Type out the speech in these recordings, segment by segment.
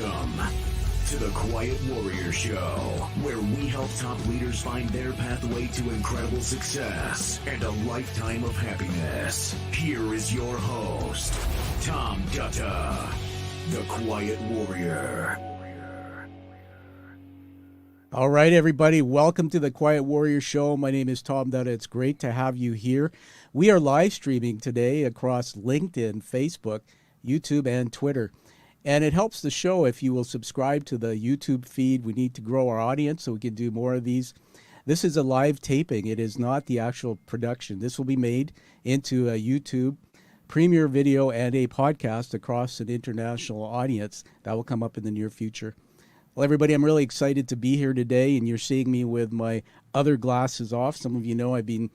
Welcome to the Quiet Warrior Show, where we help top leaders find their pathway to incredible success and a lifetime of happiness. Here is your host, Tom Dutta, the Quiet Warrior. All right, everybody, welcome to the Quiet Warrior Show. My name is Tom Dutta. It's great to have you here. We are live streaming today across LinkedIn, Facebook, YouTube, and Twitter. And it helps the show if you will subscribe to the YouTube feed. We need to grow our audience so we can do more of these. This is a live taping. It is not the actual production. This will be made into a YouTube premiere video and a podcast across an international audience. That will come up in the near future. Well, everybody, I'm really excited to be here today, and you're seeing me with my other glasses off. Some of you know I've been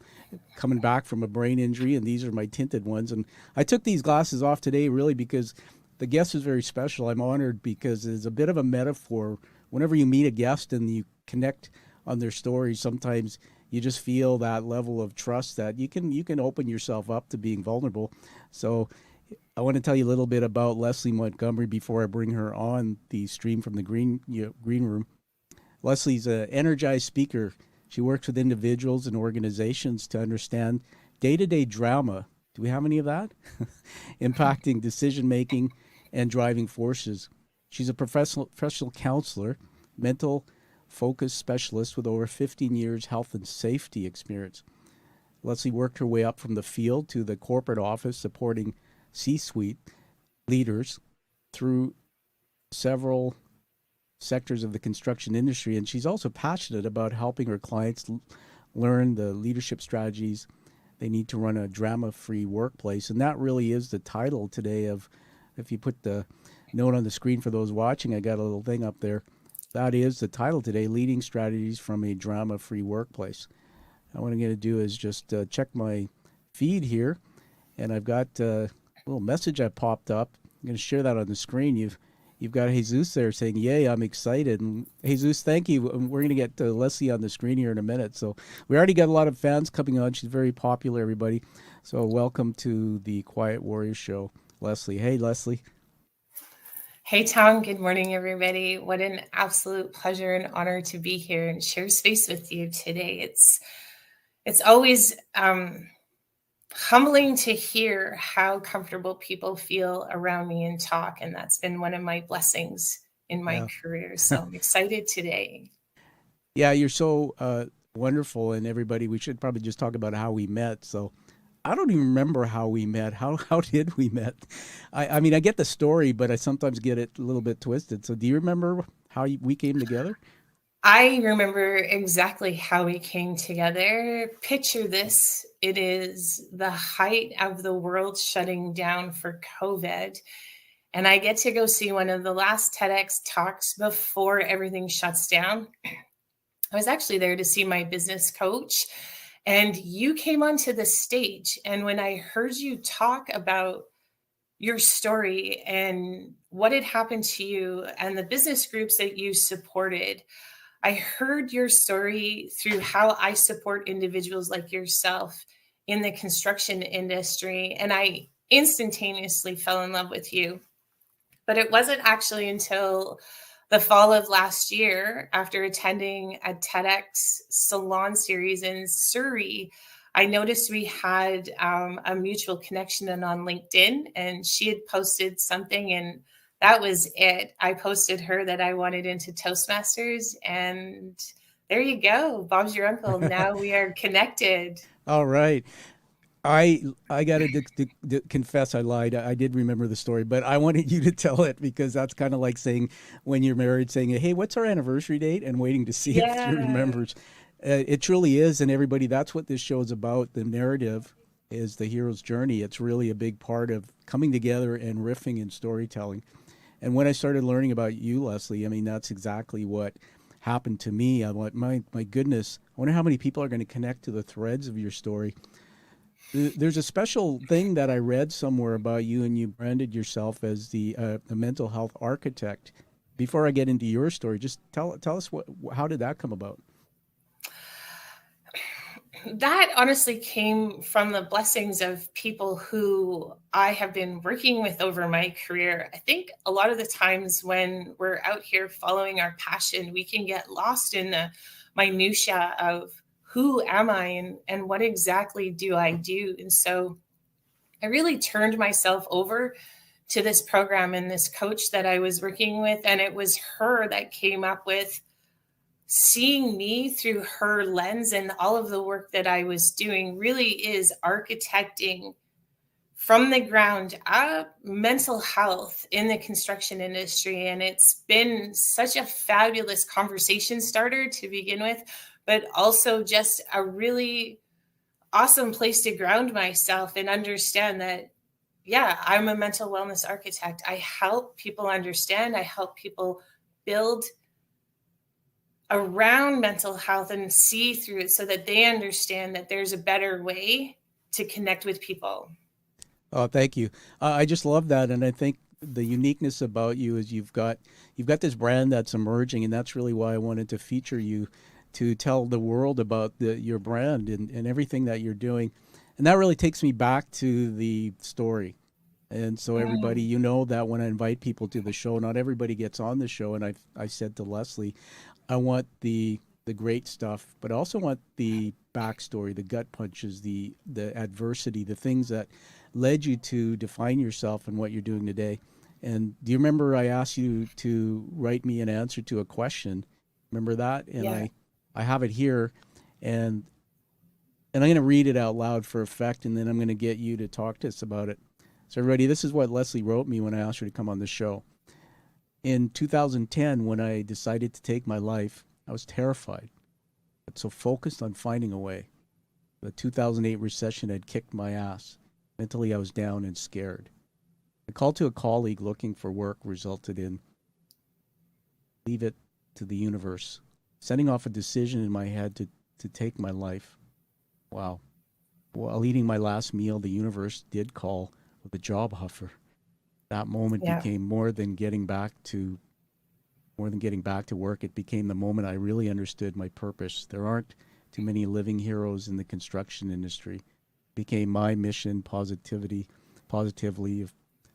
coming back from a brain injury, and these are my tinted ones. And I took these glasses off today really because the guest is very special. I'm honored because it's a bit of a metaphor. Whenever you meet a guest and you connect on their story, sometimes you just feel that level of trust that you can open yourself up to being vulnerable. So I want to tell you a little bit about Leslee Montgomery before I bring her on the stream from the green room. Leslee's an energized speaker. She works with individuals and organizations to understand day-to-day drama. Do we have any of that? Impacting decision-making and driving forces. She's a professional counselor, mental focus specialist with over 15 years health and safety experience. Leslee worked her way up from the field to the corporate office, supporting C-suite leaders through several sectors of the construction industry. And she's also passionate about helping her clients learn the leadership strategies they need to run a drama-free workplace. And that really is the title today of, if you put the note on the screen for those watching, I got a little thing up there. That is the title today, Leading Strategies from a Drama-Free Workplace. And what I'm going to do is just check my feed here. And I've got a little message that popped up. I'm going to share that on the screen. You've got Jesus there saying, yay, I'm excited. And Jesus, thank you. And we're going to get Leslee on the screen here in a minute. So we already got a lot of fans coming on. She's very popular, everybody. So welcome to the Quiet Warrior Show, Leslee. Hey, Leslee. Hey, Tom. Good morning, everybody. What an absolute pleasure and honor to be here and share space with you today. It's always humbling to hear how comfortable people feel around me and talk. And that's been one of my blessings in my career. So I'm excited today. Yeah, you're so wonderful. And everybody, we should probably just talk about how we met. So I don't even remember how we met. How did we met? I mean, I get the story, but I sometimes get it a little bit twisted. So do you remember how we came together? I remember exactly how we came together. Picture this. It is the height of the world shutting down for COVID. And I get to go see one of the last TEDx talks before everything shuts down. I was actually there to see my business coach. And you came onto the stage. And when I heard you talk about your story and what had happened to you and the business groups that you supported, I heard your story through how I support individuals like yourself in the construction industry, and I instantaneously fell in love with you. But it wasn't actually until the fall of last year, after attending a TEDx Salon series in Surrey, I noticed we had a mutual connection on LinkedIn, and she had posted something, and that was it. I posted her that I wanted into Toastmasters, and there you go. Bob's your uncle. Now we are connected. All right. I got to confess I lied. I did remember the story, but I wanted you to tell it because that's kind of like saying when you're married, saying, hey, what's our anniversary date? And waiting to see if she remembers. It truly is. And everybody, that's what this show is about. The narrative is the hero's journey. It's really a big part of coming together and riffing and storytelling. And when I started learning about you, Leslee, I mean, that's exactly what happened to me. I went, my goodness, I wonder how many people are going to connect to the threads of your story. There's a special thing that I read somewhere about you, and you branded yourself as the mental health architect. Before I get into your story, just tell us how did that come about? That honestly came from the blessings of people who I have been working with over my career. I think a lot of the times when we're out here following our passion, we can get lost in the minutia of who am I and what exactly do I do? And so I really turned myself over to this program and this coach that I was working with. And it was her that came up with seeing me through her lens, and all of the work that I was doing really is architecting from the ground up mental health in the construction industry. And it's been such a fabulous conversation starter to begin with, but also just a really awesome place to ground myself and understand that, yeah, I'm a mental wellness architect. I help people understand, I help people build around mental health and see through it so that they understand that there's a better way to connect with people. Oh, thank you. I just love that, and I think the uniqueness about you is you've got this brand that's emerging, and that's really why I wanted to feature you to tell the world about your brand and everything that you're doing, and that really takes me back to the story. And so everybody, you know that when I invite people to the show, not everybody gets on the show, and I said to Leslee, I want the great stuff, but I also want the backstory, the gut punches, the adversity, the things that led you to define yourself and what you're doing today. And do you remember I asked you to write me an answer to a question? Remember that? And Yeah. I have it here, and I'm going to read it out loud for effect, and then I'm going to get you to talk to us about it. So everybody, this is what Leslee wrote me when I asked her to come on the show. In 2010, when I decided to take my life, I was terrified, but so focused on finding a way. The 2008 recession had kicked my ass. Mentally, I was down and scared. A call to a colleague looking for work resulted in leave it to the universe, sending off a decision in my head to take my life. Wow. While eating my last meal, the universe did call with a job offer. That moment Yeah. became more than getting back to work. It became the moment I really understood my purpose. There aren't too many living heroes in the construction industry. It became my mission, positively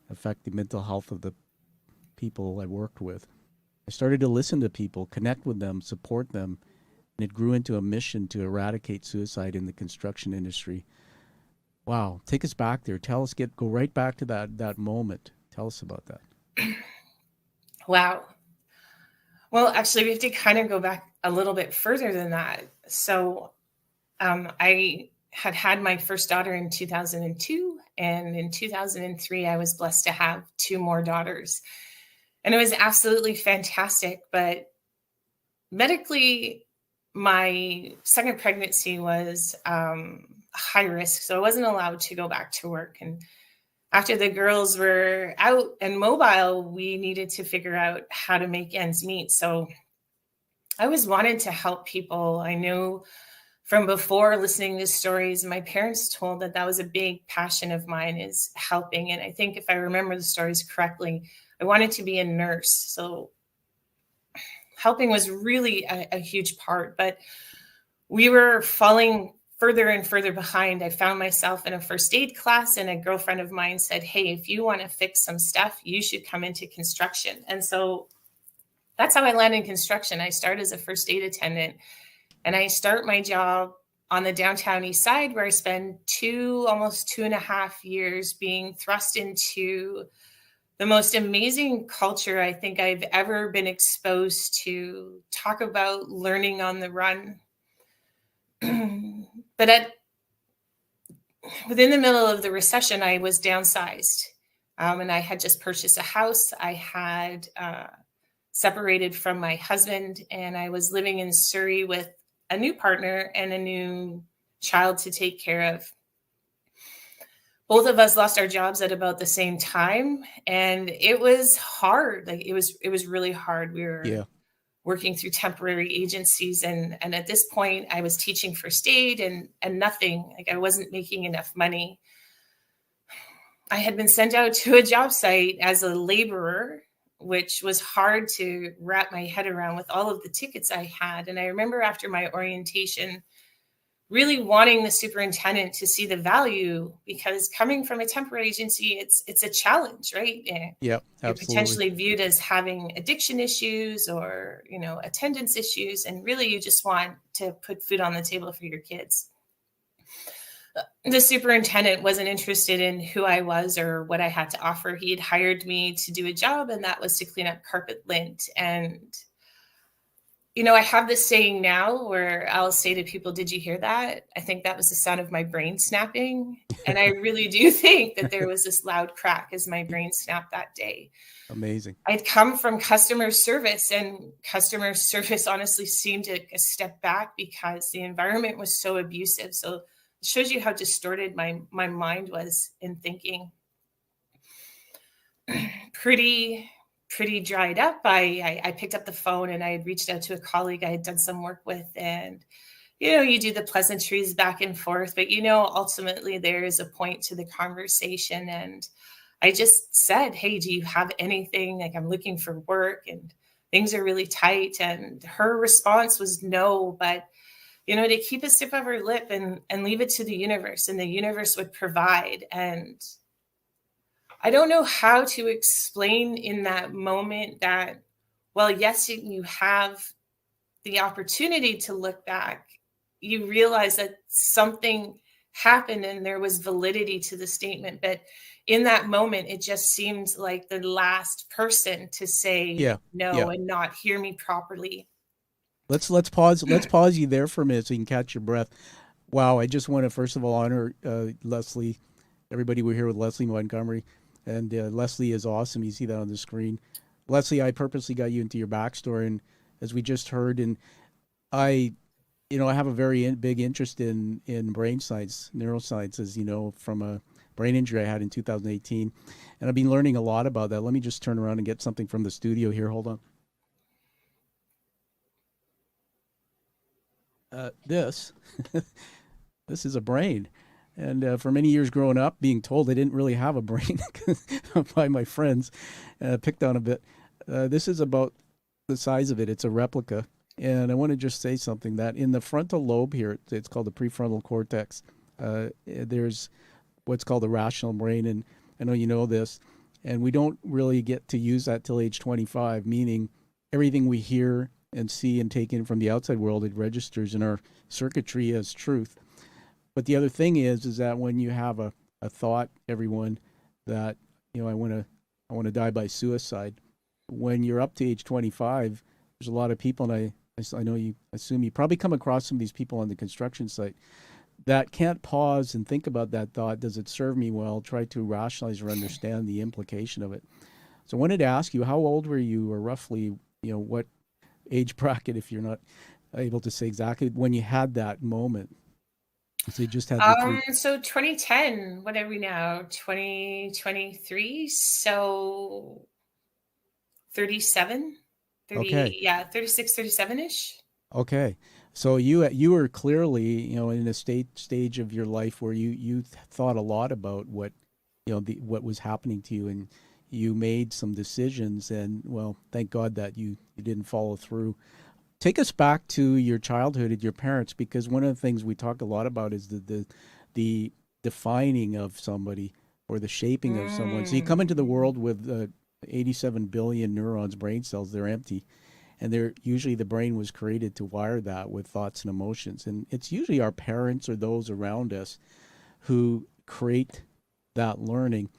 affect the mental health of the people I worked with. I started to listen to people, connect with them, support them, and it grew into a mission to eradicate suicide in the construction industry. Wow, take us back there. Tell us, go right back to that moment. Tell us about that. Wow. Well, actually, we have to kind of go back a little bit further than that. So I had my first daughter in 2002, and in 2003, I was blessed to have two more daughters. And it was absolutely fantastic. But medically, my second pregnancy was high risk. So I wasn't allowed to go back to work. And after the girls were out and mobile, we needed to figure out how to make ends meet. So I always wanted to help people. I knew from before listening to stories, my parents told that was a big passion of mine, is helping. And I think if I remember the stories correctly, I wanted to be a nurse. So helping was really a huge part, but we were falling further and further behind. I found myself in a first aid class, and a girlfriend of mine said, hey, if you want to fix some stuff, you should come into construction. And so that's how I landed in construction. I started as a first aid attendant, and I start my job on the downtown east side, where I spend almost 2.5 years being thrust into the most amazing culture I think I've ever been exposed to. Talk about learning on the run. But within the middle of the recession, I was downsized, and I had just purchased a house. I had separated from my husband, and I was living in Surrey with a new partner and a new child to take care of. Both of us lost our jobs at about the same time, and it was hard. Like it was really hard. We were working through temporary agencies, and at this point I was teaching first aid and nothing. Like I wasn't making enough money. I had been sent out to a job site as a laborer, which was hard to wrap my head around with all of the tickets I had. And I remember after my orientation, really wanting the superintendent to see the value, because coming from a temporary agency, it's a challenge, right? Yeah, You're absolutely. potentially viewed as having addiction issues or, attendance issues. And really, you just want to put food on the table for your kids. The superintendent wasn't interested in who I was or what I had to offer. He had hired me to do a job, and that was to clean up carpet lint. And, I have this saying now where I'll say to people, "Did you hear that?" I think that was the sound of my brain snapping. And I really do think that there was this loud crack as my brain snapped that day. Amazing. I'd come from customer service, and customer service honestly seemed to take a step back because the environment was so abusive. So it shows you how distorted my mind was in thinking. Pretty dried up. I picked up the phone and I had reached out to a colleague I had done some work with, and you do the pleasantries back and forth, but ultimately there is a point to the conversation. And I just said, "Hey, do you have anything? Like, I'm looking for work and things are really tight." And her response was no, but to keep a stiff upper lip and leave it to the universe, and the universe would provide. And I don't know how to explain in that moment that, well, yes, you have the opportunity to look back. You realize that something happened and there was validity to the statement. But in that moment, it just seemed like the last person to say no and not hear me properly. Let's pause you there for a minute so you can catch your breath. Wow, I just want to first of all honor Leslee. Everybody, we're here with Leslee Montgomery, and Leslee is awesome. You see that on the screen. Leslee, I purposely got you into your backstory, and as we just heard, and I have a very big interest in brain science, neuroscience, as you know, from a brain injury I had in 2018, and I've been learning a lot about that. Let me just turn around and get something from the studio here. Hold on. This is a brain. And for many years growing up, being told I didn't really have a brain by my friends, picked on a bit. This is about the size of it. It's a replica. And I want to just say something that in the frontal lobe here, it's called the prefrontal cortex, there's what's called the rational brain. And I know you know this. And we don't really get to use that till age 25, meaning everything we hear and see and take in from the outside world, it registers in our circuitry as truth. But the other thing is that when you have a thought, everyone, that I want to die by suicide, when you're up to age 25, there's a lot of people, and I know you assume you probably come across some of these people on the construction site that can't pause and think about that thought. Does it serve me well? Try to rationalize or understand the implication of it. So I wanted to ask you, how old were you, or roughly, what age bracket, if you're not able to say exactly, when you had that moment? So you just had so 2010, what are we now? 2023. So 37, 30, okay. 36, 37-ish. Okay. So you were clearly, in a stage of your life where you thought a lot about what, what was happening to you, and you made some decisions, and well, thank God that you didn't follow through. Take us back to your childhood and your parents, because one of the things we talk a lot about is the defining of somebody, or the shaping of someone. So you come into the world with 87 billion neurons, brain cells. They're empty, and they're usually, the brain was created to wire that with thoughts and emotions. And it's usually our parents or those around us who create that learning.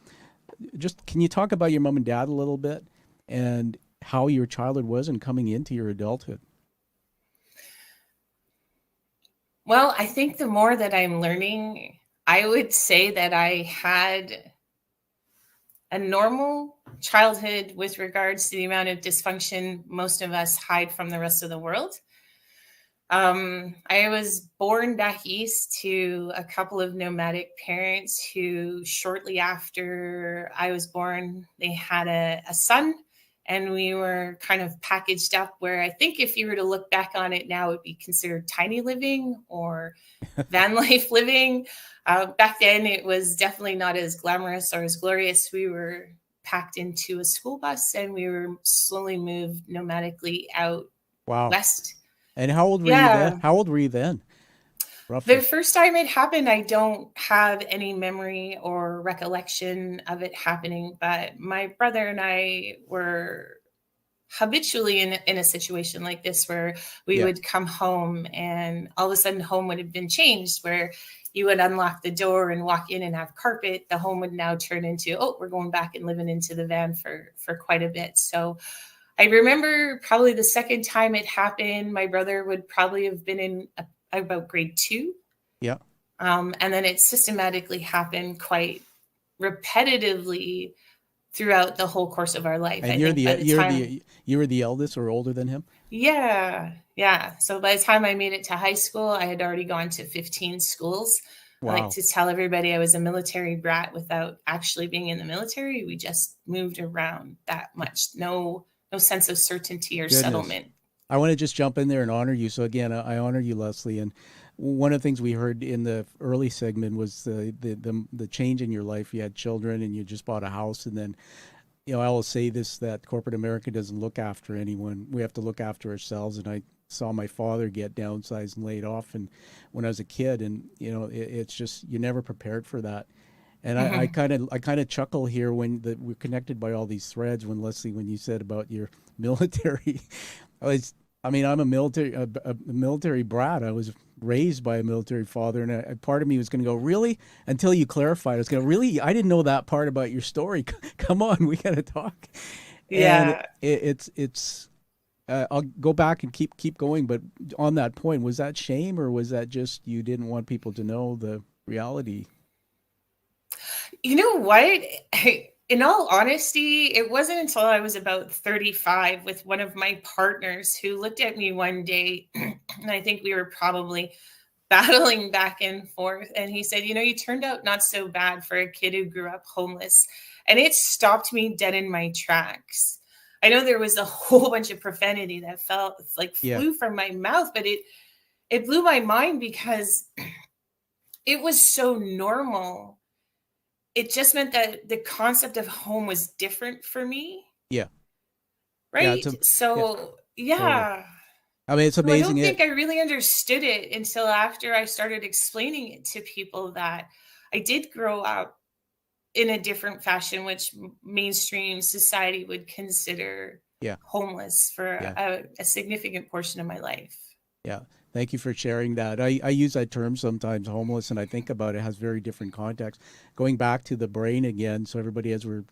Just, can you talk about your mom and dad a little bit, and how your childhood was and coming into your adulthood? Well, I think the more that I'm learning, I would say that I had a normal childhood with regards to the amount of dysfunction most of us hide from the rest of the world. I was born back east to a couple of nomadic parents who, shortly after I was born, they had a son. And we were kind of packaged up where, I think if you were to look back on it now, it would be considered tiny living or van life living. Back then, it was definitely not as glamorous or as glorious. We were packed into a school bus, and we were slowly moved nomadically out west. And how old were you then? How old were you then? The roughly? first time it happened, I don't have any memory or recollection of it happening, but my brother and I were habitually in a situation like this where we Yeah. would come home and all of a sudden home would have been changed, where you would unlock the door and walk in and have carpet. The home would now turn into, oh, we're going back and living into the van for quite a bit. So I remember probably the second time it happened, my brother would probably have been in about grade 2. Yeah. And then it systematically happened quite repetitively throughout the whole course of our life. And I think by the time, you were the eldest or older than him? yeah. So by the time I made it to high school, I had already gone to 15 schools. I like Wow. to tell everybody I was a military brat without actually being in the military. We just moved around that much. No sense of certainty or Goodness. settlement. I want to just jump in there and honor you. So again, I honor you, Leslie. And one of the things we heard in the early segment was the change in your life. You had children and you just bought a house, and then, you know, I always say this, that corporate America doesn't look after anyone. We have to look after ourselves. And I saw my father get downsized and laid off, and when I was a kid, and you know, it's just you're never prepared for that. And Hmm. I kind of chuckle here when we're connected by all these threads. When Leslie, when you said about your military, I was, I mean, I'm a military brat. I was raised by a military father, and a part of me was going to go, really? Until you clarified, I was going to, really? I didn't know that part about your story. Come on, we got to talk. And Yeah. it's. I'll go back and keep going, but on that point, was that shame or was that just you didn't want people to know the reality? You know what? In all honesty, it wasn't until I was about 35 with one of my partners who looked at me one day, and I think we were probably battling back and forth. And he said, you know, you turned out not so bad for a kid who grew up homeless. And it stopped me dead in my tracks. I know there was a whole bunch of profanity that felt like Yeah, flew from my mouth, but it blew my mind because it was so normal. It just meant that the concept of home was different for me, yeah, yeah. right? Yeah, So, totally. yeah. I mean, it's So I amazing. don't think I really understood it until after I started explaining it to people that I did grow up in a different fashion, which mainstream society would consider Yeah, homeless for yeah, a significant portion of my life. yeah. Thank you for sharing that. I use that term sometimes, homeless, and I think about it has very different context. Going back to the brain again, so everybody, as we're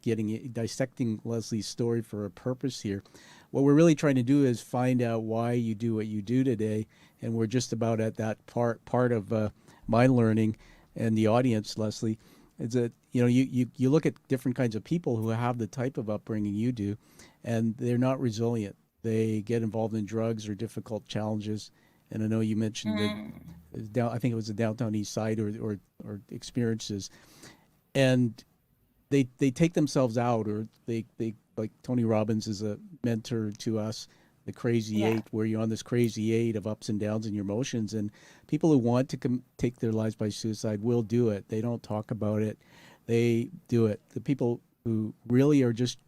dissecting Leslie's story for a purpose here, what we're really trying to do is find out why you do what you do today, and we're just about at that part of my learning and the audience, Leslie, is that you know you look at different kinds of people who have the type of upbringing you do, and they're not resilient. They get involved in drugs or difficult challenges, and I know you mentioned that Mm, down. I think it was the downtown east side or experiences, and they take themselves out, or they like Tony Robbins is a mentor to us, the crazy yeah. eight, where you're on this crazy eight of ups and downs in your emotions, and people who want to take their lives by suicide will do it. They don't talk about it, they do it. The people who really are just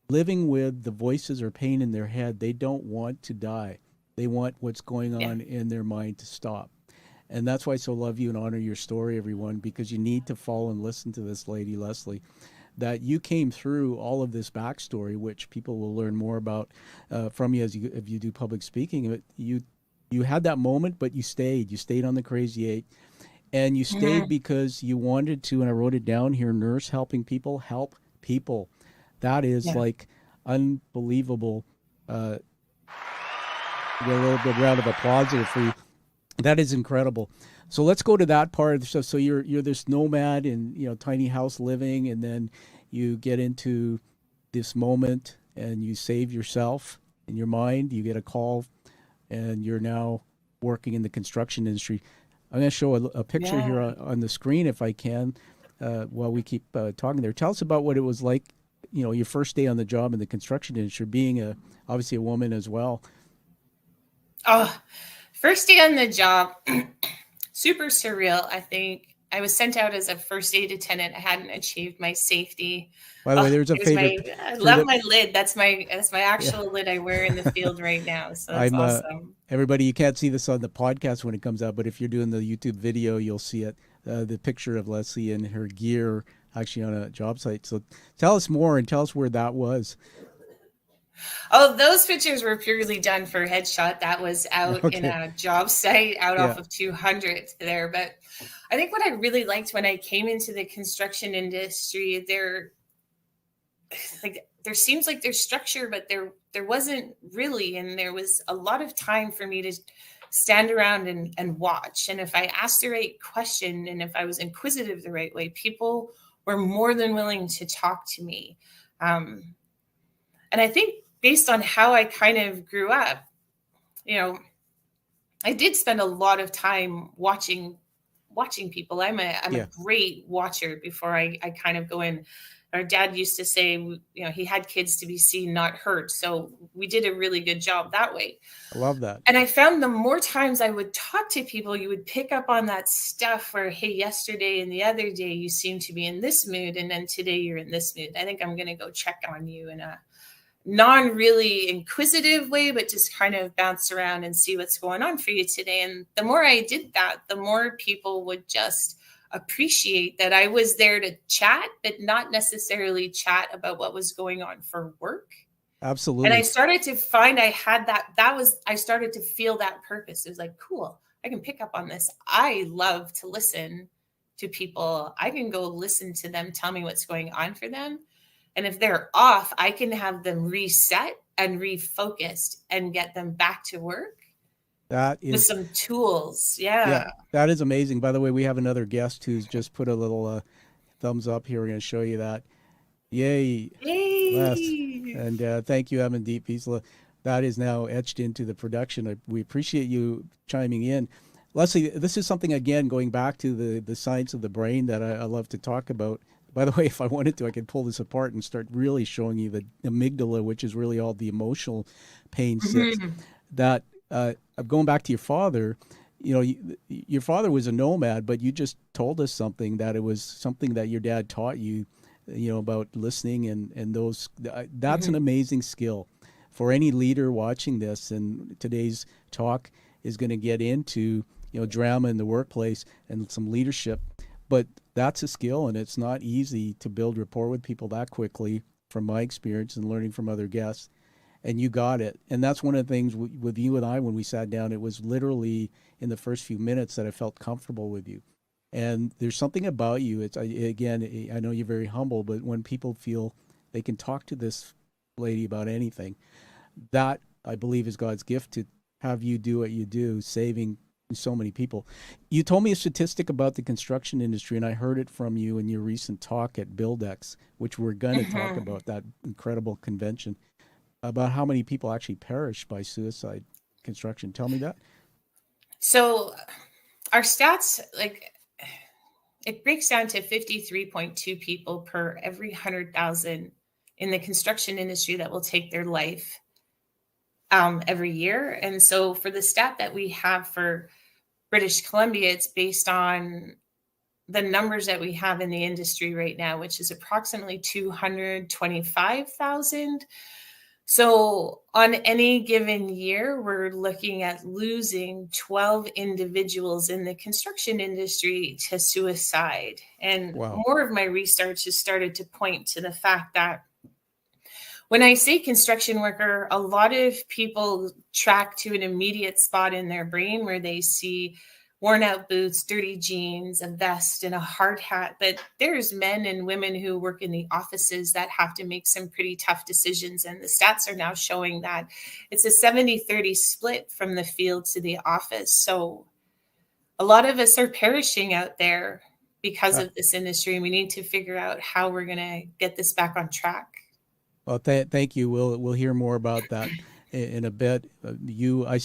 living with the voices or pain in their head, they don't want to die. They want what's going Yeah. on in their mind to stop. And that's why I so love you and honor your story, everyone, because you need to follow and listen to this lady, Leslie, that you came through all of this backstory, which people will learn more about from you as you if you do public speaking. But you had that moment, but you stayed. You stayed on the crazy eight, and you stayed Mhm. because you wanted to. And I wrote it down here: nurse helping people, help people. That is Yeah. like unbelievable. Uh, get a little bit round of applause here for you. That is incredible. So let's go to that part of the stuff. So you're this nomad in tiny house living, and then you get into this moment and you save yourself in your mind. You get a call, and you're now working in the construction industry. I'm going to show a picture here Yeah. on the screen if I can, while we keep talking there. Tell us about what it was like, your first day on the job in the construction industry, being obviously a woman as well. Oh, first day on the job, super surreal, I think. I was sent out as a first aid attendant. I hadn't achieved my safety. By the way, there's a favorite. I love my lid. That's my Yeah. actual lid I wear in the field right now. So that's I'm awesome. everybody. You can't see this on the podcast when it comes out, but if you're doing the YouTube video, you'll see it. The picture of Leslee and her gear actually on a job site. So tell us more and tell us where that was. Oh, those pictures were purely done for headshot. That was out in a job site out off of 200th there. But I think what I really liked when I came into the construction industry, there seems like there's structure, but there wasn't really. And there was a lot of time for me to stand around and watch. And if I asked the right question and if I was inquisitive the right way, people were more than willing to talk to me. And I think based on how I kind of grew up, I did spend a lot of time watching people. I'm a great watcher before I kind of go in. Our dad used to say, he had kids to be seen, not heard. So we did a really good job that way. I love that. And I found the more times I would talk to people, you would pick up on that stuff where, hey, yesterday and the other day you seem to be in this mood, and then today you're in this mood. I think I'm going to go check on you in a non-really inquisitive way, but just kind of bounce around and see what's going on for you today. And the more I did that, the more people would just appreciate that I was there to chat, but not necessarily chat about what was going on for work. Absolutely. And I started to find I had I started to feel that purpose. It was like, cool, I can pick up on this. I love to listen to people. I can go listen to them, tell me what's going on for them. And if they're off, I can have them reset and refocused and get them back to work. That is with some tools. Yeah. That is amazing. By the way, we have another guest who's just put a little thumbs up here. We're going to show you that. Yay. Les. And thank you, Amandeep Visla. That is now etched into the production. We appreciate you chiming in. Leslee, this is something, again, going back to the science of the brain that I love to talk about. By the way, if I wanted to, I could pull this apart and start really showing you the amygdala, which is really all the emotional pain sits. That going back to your father, your father was a nomad, but you just told us something that it was something that your dad taught you, about listening and those. That's an amazing skill for any leader watching this. And today's talk is going to get into drama in the workplace and some leadership. But that's a skill, and it's not easy to build rapport with people that quickly, from my experience and learning from other guests. And you got it. And that's one of the things with you and I, when we sat down, it was literally in the first few minutes that I felt comfortable with you. And there's something about you. Again, I know you're very humble, but when people feel they can talk to this lady about anything, that I believe is God's gift to have you do what you do, saving so many people. You told me a statistic about the construction industry, and I heard it from you in your recent talk at Buildex, which we're going to talk about, that incredible convention, about how many people actually perish by suicide construction. Tell me that. So our stats, it breaks down to 53.2 people per every 100,000 in the construction industry that will take their life every year. And so for the stat that we have for British Columbia, it's based on the numbers that we have in the industry right now, which is approximately 225,000. So on any given year, we're looking at losing 12 individuals in the construction industry to suicide. And more of my research has started to point to the fact that when I say construction worker, a lot of people track to an immediate spot in their brain where they see worn out boots, dirty jeans, a vest, and a hard hat. But there's men and women who work in the offices that have to make some pretty tough decisions. And the stats are now showing that it's a 70-30 split from the field to the office. So a lot of us are perishing out there because of this industry. And we need to figure out how we're going to get this back on track. Well, thank you. We'll hear more about that in a bit. I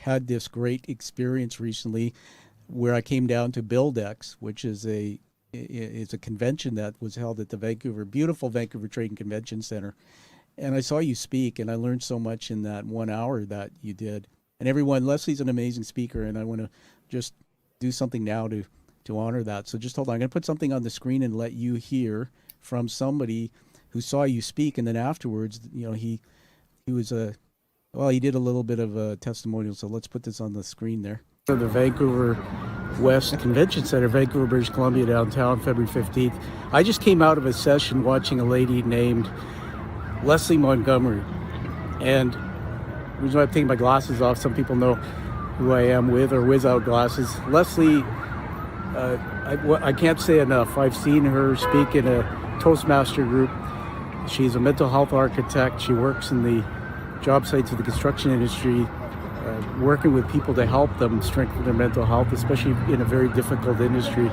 had this great experience recently where I came down to Buildex, which is a convention that was held at the beautiful Vancouver Trade and Convention Center. And I saw you speak, and I learned so much in that 1 hour that you did. And everyone, Leslee's an amazing speaker, and I want to just do something now to to honor that. So just hold on. I'm going to put something on the screen and let you hear from somebody who saw you speak, and then afterwards, he was he did a little bit of a testimonial. So let's put this on the screen there. The Vancouver West Convention Center, Vancouver, British Columbia, downtown, February 15th. I just came out of a session watching a lady named Leslee Montgomery. And the reason why I'm taking my glasses off, some people know who I am with or without glasses. Leslee, I can't say enough. I've seen her speak in a Toastmaster group. She's a mental health architect. She works in the job sites of the construction industry, working with people to help them strengthen their mental health, especially in a very difficult industry.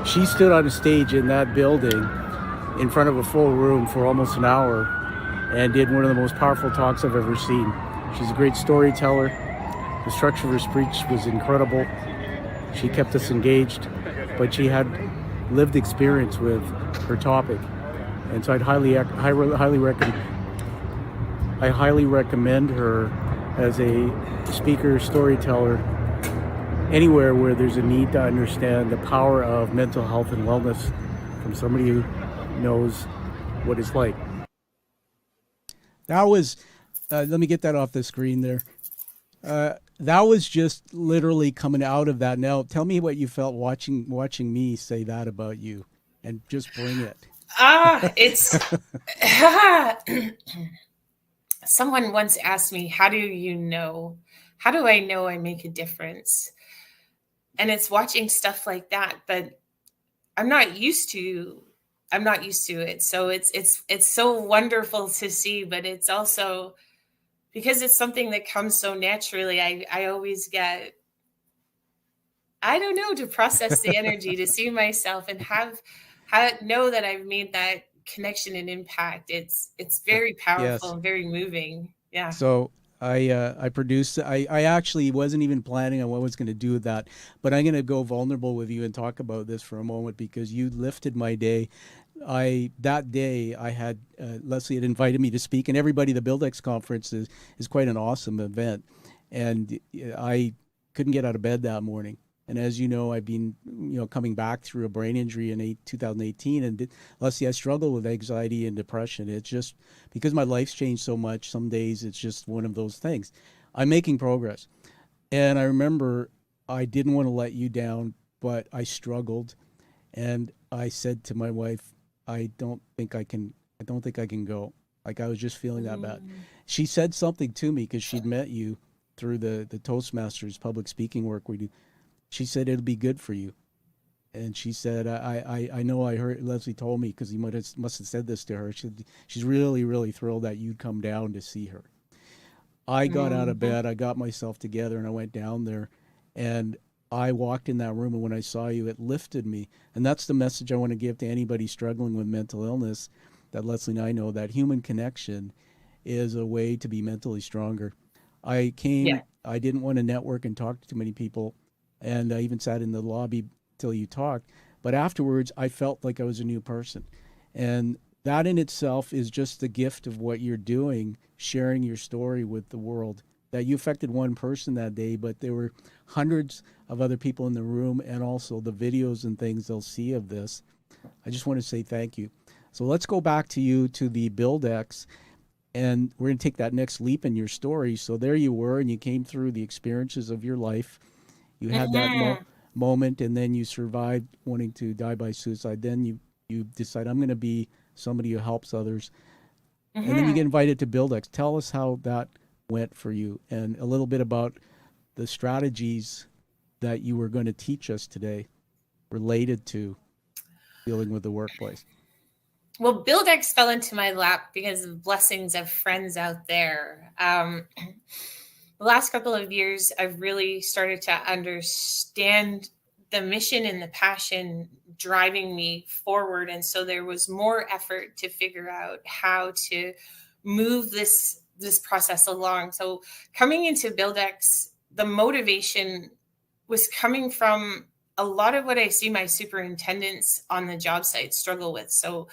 She stood on a stage in that building in front of a full room for almost an hour and did one of the most powerful talks I've ever seen. She's a great storyteller. The structure of her speech was incredible. She kept us engaged, but she had lived experience with her topic. And so I highly recommend her as a speaker, storyteller, anywhere where there's a need to understand the power of mental health and wellness from somebody who knows what it's like. That was, let me get that off the screen there. That was just literally coming out of that. Now, tell me what you felt watching me say that about you, and just bring it. It's someone once asked me, how do I know I make a difference? And it's watching stuff like that, but I'm not used to it. So it's so wonderful to see, but it's also because it's something that comes so naturally. I always get, I don't know, to process the energy, to see myself and know that I've made that connection and impact. It's very powerful. Yes. And very moving. Yeah. So I produced, I actually wasn't even planning on what I was going to do with that, but I'm going to go vulnerable with you and talk about this for a moment because you lifted my day. That day I had, Leslee had invited me to speak, and everybody, the BuildX conference is quite an awesome event. And I couldn't get out of bed that morning. And as you know, I've been, coming back through a brain injury in 2018. And Leslie, I struggle with anxiety and depression. It's just because my life's changed so much. Some days it's just one of those things. I'm making progress. And I remember I didn't want to let you down, but I struggled. And I said to my wife, I don't think I can go. Like, I was just feeling that bad. She said something to me because she'd met you through the Toastmasters public speaking work we do. She said, it'll be good for you. And she said, I know I heard, Leslie told me, because he must have said this to her. She's really, really thrilled that you'd come down to see her. I got out of bed, I got myself together, and I went down there. And I walked in that room, and when I saw you, it lifted me. And that's the message I want to give to anybody struggling with mental illness, that Leslie and I know, that human connection is a way to be mentally stronger. I didn't want to network and talk to too many people. And I even sat in the lobby till you talked. But afterwards, I felt like I was a new person. And that in itself is just the gift of what you're doing, sharing your story with the world. That you affected one person that day, but there were hundreds of other people in the room, and also the videos and things they'll see of this. I just want to say thank you. So let's go back to you, to the BuildX, and we're going to take that next leap in your story. So there you were, and you came through the experiences of your life. You had that moment, and then you survived wanting to die by suicide. Then you decide, I'm going to be somebody who helps others. And then you get invited to BuildX. Tell us how that went for you, and a little bit about the strategies that you were going to teach us today related to dealing with the workplace. Well, BuildX fell into my lap because of blessings of friends out there. The last couple of years, I've really started to understand the mission and the passion driving me forward. And so there was more effort to figure out how to move this process along. So coming into BuildX, the motivation was coming from a lot of what I see my superintendents on the job site struggle with. So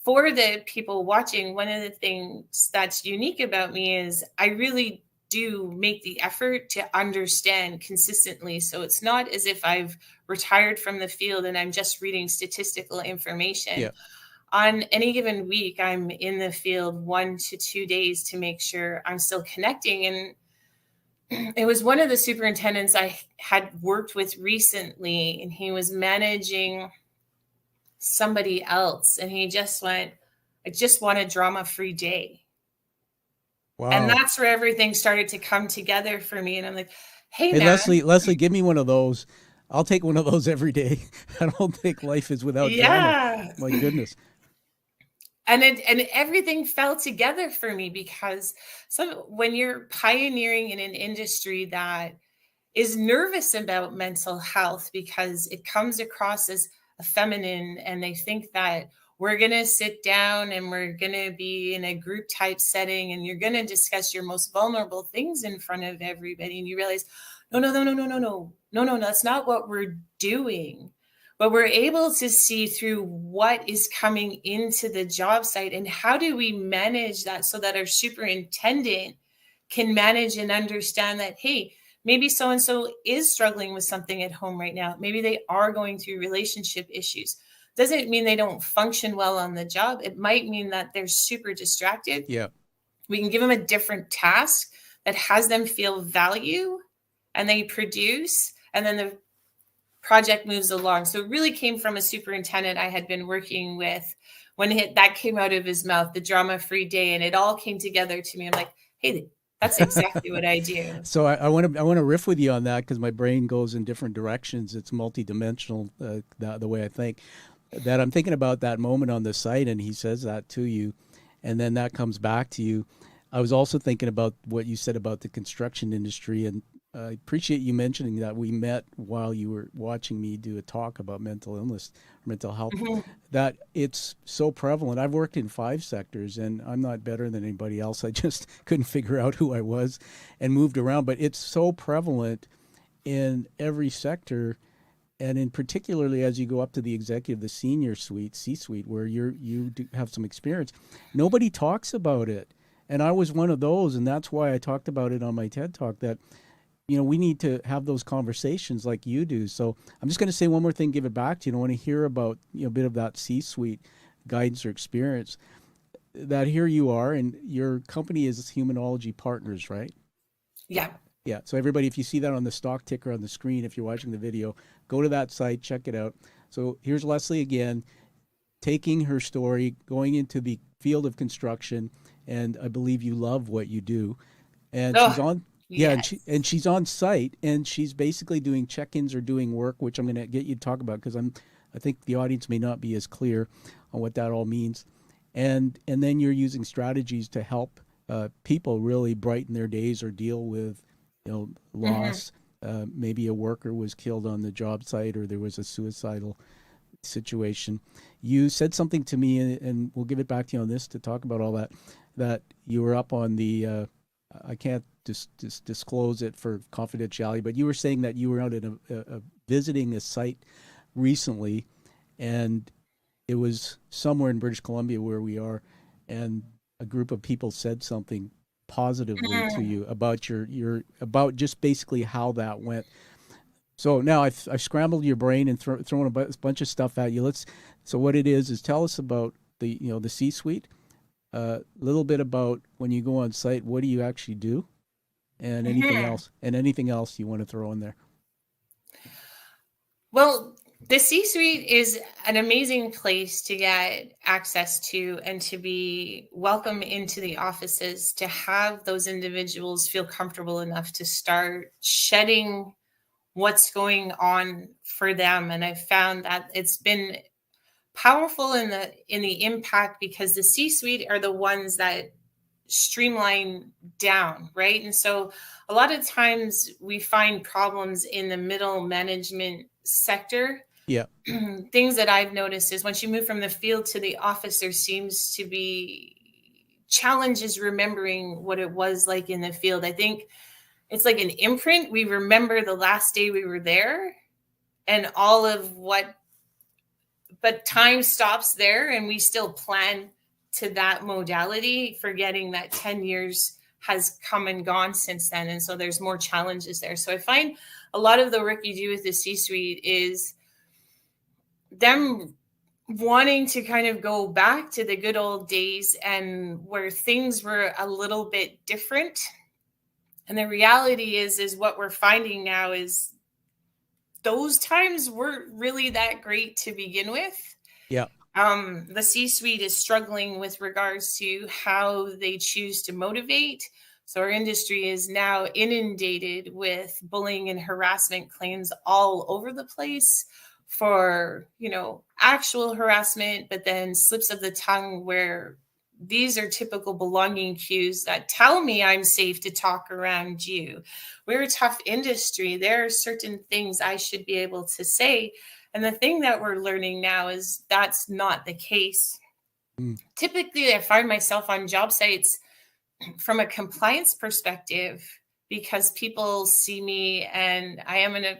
for the people watching, one of the things that's unique about me is I really do make the effort to understand consistently. So it's not as if I've retired from the field and I'm just reading statistical information. Yeah. On any given week, I'm in the field 1 to 2 days to make sure I'm still connecting. And it was one of the superintendents I had worked with recently, and he was managing somebody else. And he just went, I just want a drama-free day. Wow. And that's where everything started to come together for me. And I'm like, hey man. Leslie, give me one of those. I'll take one of those every day. I don't think life is without drama. My goodness. And everything fell together for me, because when you're pioneering in an industry that is nervous about mental health because it comes across as feminine, and they think that we're going to sit down and we're going to be in a group type setting and you're going to discuss your most vulnerable things in front of everybody. And you realize, no, that's not what we're doing. But we're able to see through what is coming into the job site, and how do we manage that so that our superintendent can manage and understand that, hey, maybe so-and-so is struggling with something at home right now. Maybe they are going through relationship issues. Doesn't mean they don't function well on the job. It might mean that they're super distracted. Yeah. We can give them a different task that has them feel value, and they produce, and then the project moves along. So it really came from a superintendent I had been working with when that came out of his mouth, the drama-free day, and it all came together to me. I'm like, hey, that's exactly what I do. So I want to riff with you on that, because my brain goes in different directions. It's multidimensional, the way I think. That I'm thinking about that moment on the site, and he says that to you, and then that comes back to you. I was also thinking about what you said about the construction industry, and I appreciate you mentioning that we met while you were watching me do a talk about mental illness, or mental health, that it's so prevalent. I've worked in 5 sectors, and I'm not better than anybody else. I just couldn't figure out who I was and moved around, but it's so prevalent in every sector. And in particularly as you go up to the executive, the senior suite, C-suite, where you do have some experience, nobody talks about it. And I was one of those, and that's why I talked about it on my TED Talk, that, we need to have those conversations like you do. So I'm just going to say one more thing, give it back to you. I want to hear about, a bit of that C-suite guidance or experience. That here you are, and your company is Humanology Partners, right? Yeah. Yeah. So everybody, if you see that on the stock ticker on the screen, if you're watching the video, go to that site, check it out. So here's Leslie again, taking her story, going into the field of construction, and I believe you love what you do. And she's on, yes. and she's on site, and she's basically doing check-ins or doing work, which I'm going to get you to talk about, because I think the audience may not be as clear on what that all means. And then you're using strategies to help people really brighten their days or deal with loss. Maybe a worker was killed on the job site, or there was a suicidal situation. You said something to me, and we'll give it back to you on this to talk about all that you were up on the, I can't disclose it for confidentiality, but you were saying that you were out at visiting a site recently, and it was somewhere in British Columbia where we are, and a group of people said something positively to you about about just basically how that went. So now I've scrambled your brain and thrown a bunch of stuff at you. So what it is tell us about the C-suite, a little bit about when you go on site, what do you actually do, and anything else you want to throw in there. Well, the C-suite is an amazing place to get access to and to be welcome into the offices, to have those individuals feel comfortable enough to start shedding what's going on for them. And I found that it's been powerful in the impact, because the C-suite are the ones that streamline down, right? And so a lot of times we find problems in the middle management sector. Yeah. Things that I've noticed is once you move from the field to the office, there seems to be challenges remembering what it was like in the field. I think it's like an imprint. We remember the last day we were there and all of but time stops there, and we still plan to that modality, forgetting that 10 years has come and gone since then. And so there's more challenges there. So I find a lot of the work you do with the C-suite is them wanting to kind of go back to the good old days and where things were a little bit different. And the reality is what we're finding now is those times weren't really that great to begin with. Yeah. The C-suite is struggling with regards to how they choose to motivate. So our industry is now inundated with bullying and harassment claims all over the place for, actual harassment, but then slips of the tongue where these are typical belonging cues that tell me I'm safe to talk around you. We're a tough industry. There are certain things I should be able to say. And the thing that we're learning now is that's not the case. Typically, I find myself on job sites from a compliance perspective because people see me and I am an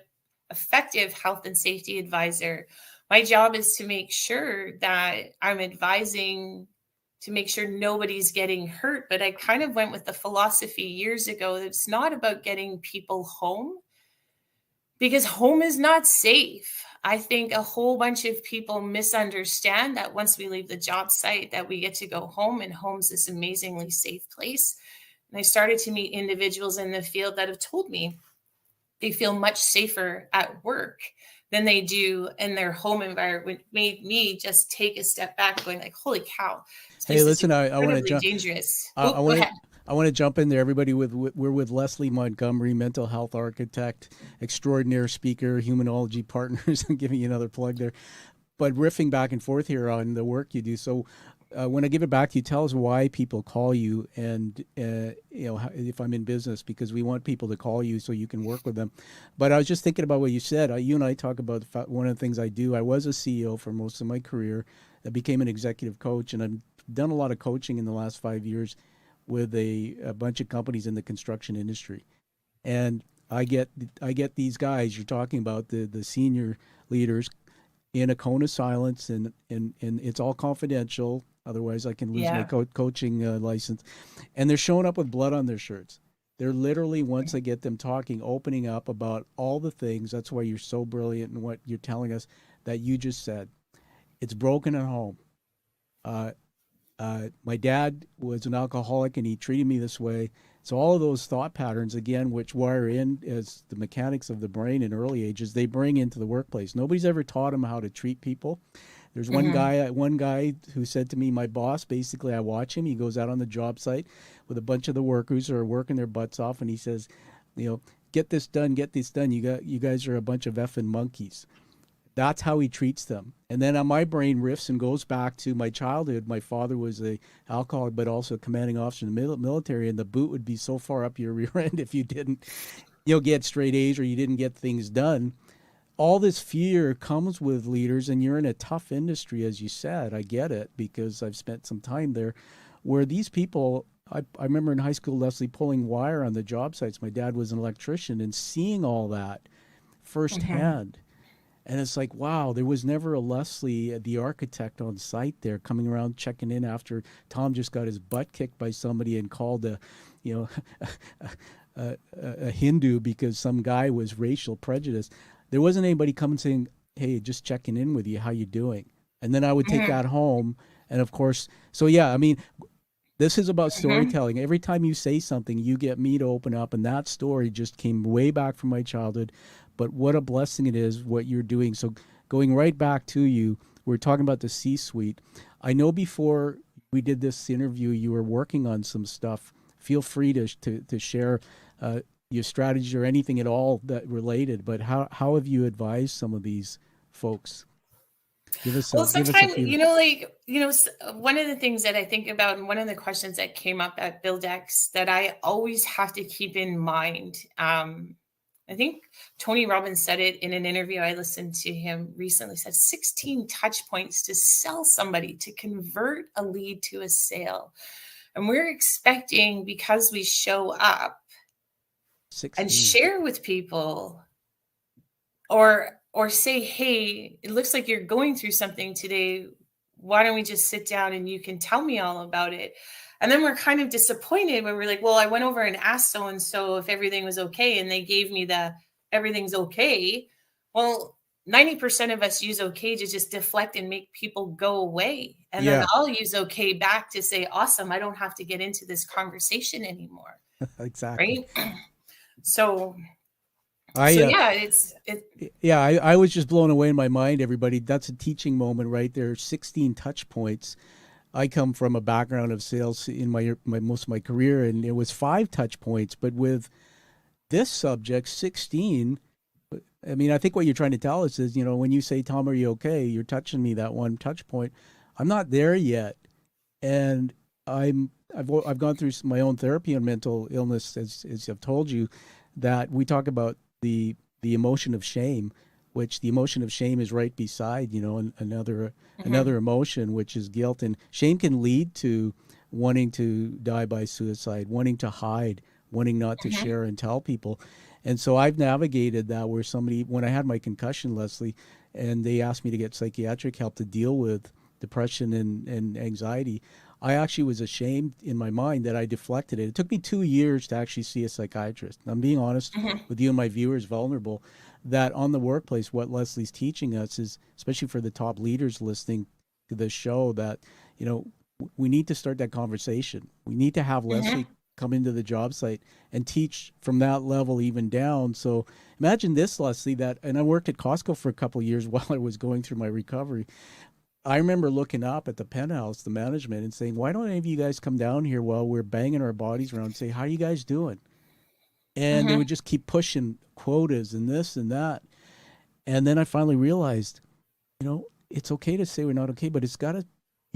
effective health and safety advisor. My job is to make sure that I'm advising to make sure nobody's getting hurt. But I kind of went with the philosophy years ago that it's not about getting people home, because home is not safe. I think a whole bunch of people misunderstand that once we leave the job site that we get to go home, and home's this amazingly safe place. And I started to meet individuals in the field that have told me they feel much safer at work than they do in their home environment. Made me just take a step back going like, holy cow. Hey, listen, I want to jump. Dangerous. I want to jump in there. Everybody, we're with Leslee Montgomery, mental health architect, extraordinary speaker, Humanology Partners. I'm giving you another plug there. But riffing back and forth here on the work you do. So when I give it back to you, tell us why people call you, and if I'm in business, because we want people to call you so you can work with them. But I was just thinking about what you said. You and I talk about one of the things I do. I was a CEO for most of my career. I became an executive coach, and I've done a lot of coaching in the last 5 years with a bunch of companies in the construction industry. And I get these guys you're talking about, the senior leaders, in a cone of silence, and it's all confidential. Otherwise, I can lose my coaching license. And they're showing up with blood on their shirts. They're literally, once I get them talking, opening up about all the things. That's why you're so brilliant in what you're telling us that you just said. It's broken at home. My dad was an alcoholic and he treated me this way. So all of those thought patterns, again, which wire in as the mechanics of the brain in early ages, they bring into the workplace. Nobody's ever taught them how to treat people. There's one guy who said to me, my boss, basically, I watch him. He goes out on the job site with a bunch of the workers who are working their butts off, and he says, get this done, get this done. You guys are a bunch of effing monkeys. That's how he treats them. And then my brain riffs and goes back to my childhood. My father was an alcoholic, but also a commanding officer in the military, and the boot would be so far up your rear end if you didn't get straight A's or you didn't get things done. All this fear comes with leaders, and you're in a tough industry, as you said. I get it because I've spent some time there where these people, I remember in high school, Leslie, pulling wire on the job sites. My dad was an electrician, and seeing all that firsthand. And it's like, wow, there was never a Leslie, the architect, on site there coming around checking in after Tom just got his butt kicked by somebody and called a Hindu because some guy was racial prejudice. There wasn't anybody coming saying, hey, just checking in with you, how you doing? And then I would take that home. And of course, so yeah, I mean, this is about storytelling. Every time you say something, you get me to open up. And that story just came way back from my childhood. But what a blessing it is what you're doing. So going right back to you, we're talking about the C-suite. I know before we did this interview, you were working on some stuff. Feel free to share your strategy or anything at all that related. But how have you advised some of these folks? Sometimes, one of the things that I think about, and one of the questions that came up at Buildex that I always have to keep in mind, I think Tony Robbins said it in an interview I listened to him recently, said 16 touch points to sell somebody, to convert a lead to a sale. And we're expecting, because we show up 16. And share with people or say, hey, it looks like you're going through something today. Why don't we just sit down and you can tell me all about it? And then we're kind of disappointed when we're like, well, I went over and asked so-and-so if everything was okay, and they gave me the everything's okay. Well, 90% of us use okay to just deflect and make people go away. And then I'll use okay back to say, awesome, I don't have to get into this conversation anymore. Exactly. Right? So I was just blown away in my mind, everybody. That's a teaching moment right there. 16 touch points. I come from a background of sales in my most of my career, and it was 5 touch points. But with this subject, 16, I mean, I think what you're trying to tell us is, when you say, Tom, are you okay? You're touching me that one touch point. I'm not there yet. And I've gone through my own therapy on mental illness, as I've told you, that we talk about the emotion of shame, which the emotion of shame is right beside, another emotion, which is guilt. And shame can lead to wanting to die by suicide, wanting to hide, wanting not to share and tell people. And so I've navigated that where when I had my concussion, Leslie, and they asked me to get psychiatric help to deal with depression and anxiety, I actually was ashamed in my mind that I deflected it. It took me 2 years to actually see a psychiatrist. I'm being honest with you and my viewers, vulnerable, that on the workplace, what Leslie's teaching us is, especially for the top leaders listening to this show, that, we need to start that conversation. We need to have Leslie come into the job site and teach from that level even down. So imagine this, Leslie, and I worked at Costco for a couple of years while I was going through my recovery. I remember looking up at the penthouse, the management, and saying, why don't any of you guys come down here while we're banging our bodies around and say, how are you guys doing? And they would just keep pushing quotas and this and that. And then I finally realized, it's okay to say we're not okay, but you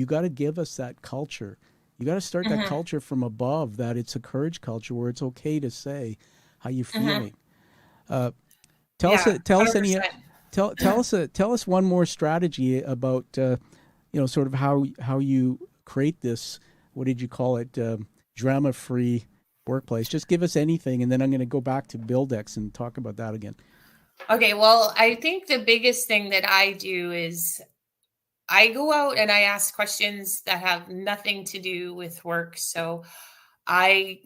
got to give us that culture. You got to start that culture from above, that it's a courage culture where it's okay to say how you're feeling. Tell us one more strategy about, sort of how you create this, what did you call it? Drama-free workplace. Just give us anything. And then I'm going to go back to Buildex and talk about that again. Okay. Well, I think the biggest thing that I do is I go out and I ask questions that have nothing to do with work. So I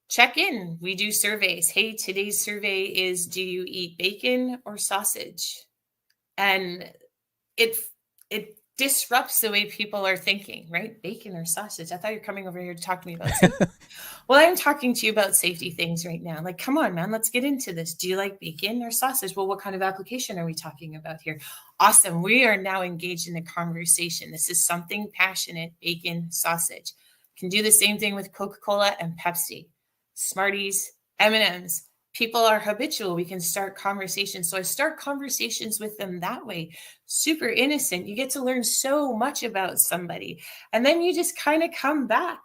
check in. We do surveys. Hey, today's survey is, do you eat bacon or sausage? And it disrupts the way people are thinking, right? Bacon or sausage? I thought you were coming over here to talk to me about safety. Well, I'm talking to you about safety things right now. Like, come on, man, let's get into this. Do you like bacon or sausage? Well, what kind of application are we talking about here? Awesome. We are now engaged in a conversation. This is something passionate, bacon, sausage. Can do the same thing with Coca-Cola and Pepsi, Smarties, M&Ms. People are habitual. We can start conversations. So I start conversations with them that way. Super innocent. You get to learn so much about somebody. And then you just kind of come back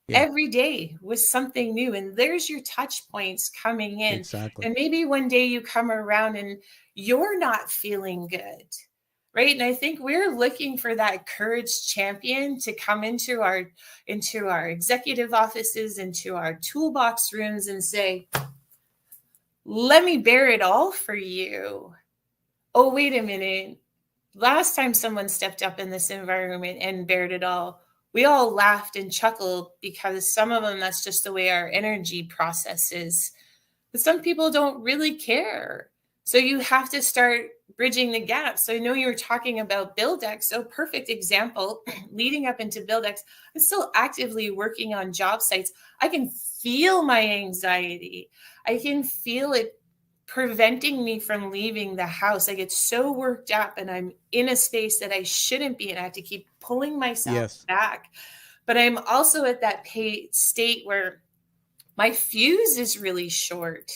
every day with something new. And there's your touch points coming in. Exactly. And maybe one day you come around and you're not feeling good. Right. And I think we're looking for that courage champion to come into our executive offices, into our toolbox rooms and say, let me bear it all for you. Oh, wait a minute. Last time someone stepped up in this environment and bared it all, we all laughed and chuckled because some of them, that's just the way our energy process is. But some people don't really care. So you have to start bridging the gap. So I know you were talking about Buildex. So perfect example, leading up into Buildex, I'm still actively working on job sites. I can feel my anxiety. I can feel it preventing me from leaving the house. I get so worked up and I'm in a space that I shouldn't be in. I have to keep pulling myself back. But I'm also at that state where my fuse is really short.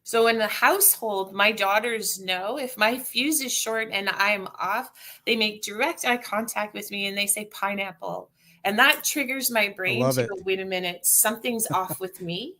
So in the household, my daughters know if my fuse is short and I'm off, they make direct eye contact with me and they say pineapple. And that triggers my brain to go, wait a minute, something's off with me.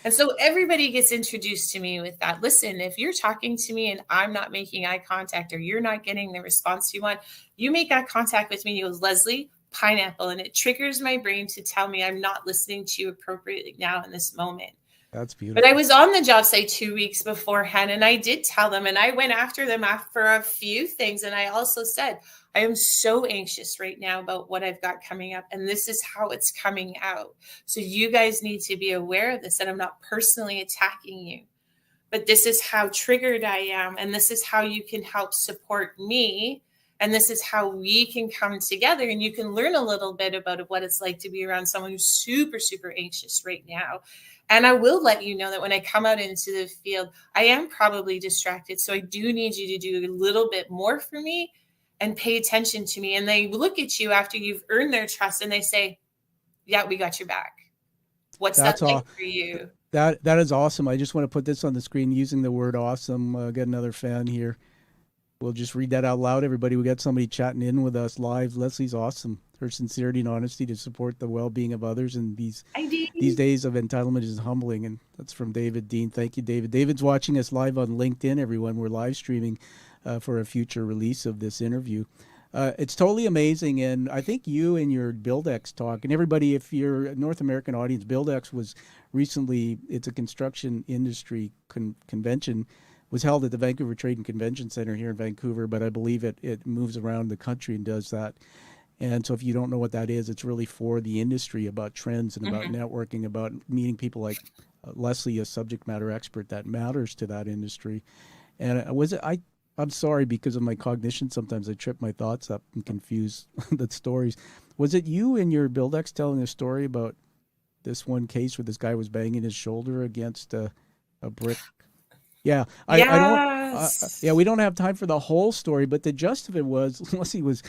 And so everybody gets introduced to me with that. Listen, if you're talking to me and I'm not making eye contact or you're not getting the response you want, you make eye contact with me. You go, Leslie, pineapple. And it triggers my brain to tell me I'm not listening to you appropriately now in this moment. That's beautiful. But I was on the job site 2 weeks beforehand, and I did tell them, and I went after them for a few things. And I also said, I am so anxious right now about what I've got coming up, and this is how it's coming out. So you guys need to be aware of this, and I'm not personally attacking you, but this is how triggered I am, and this is how you can help support me. And this is how we can come together, and you can learn a little bit about what it's like to be around someone who's super, super anxious right now. And I will let you know that when I come out into the field, I am probably distracted. So I do need you to do a little bit more for me and pay attention to me. And they look at you after you've earned their trust and they say, yeah, we got your back. What's that like for you? That is awesome. I just want to put this on the screen using the word awesome. Got another fan here. We'll just read that out loud, everybody. We got somebody chatting in with us live. Leslie's awesome. Her sincerity and honesty to support the well-being of others in these days of entitlement is humbling. And that's from David Dean. Thank you, David. David's watching us live on LinkedIn, everyone. We're live streaming for a future release of this interview. It's totally amazing. And I think you and your BuildX talk, and everybody, if you're a North American audience, BuildX was recently, it's a construction industry convention, was held at the Vancouver Trade and Convention Center here in Vancouver, but I believe it moves around the country and does that. And so if you don't know what that is, it's really for the industry, about trends and about networking, about meeting people like Leslie, a subject matter expert that matters to that industry. And I'm sorry, because of my cognition, sometimes I trip my thoughts up and confuse the stories. Was it you in your BuildX telling a story about this one case where this guy was banging his shoulder against a brick? Yeah, Yes. we don't have time for the whole story, but the gist of it was, Leslie, was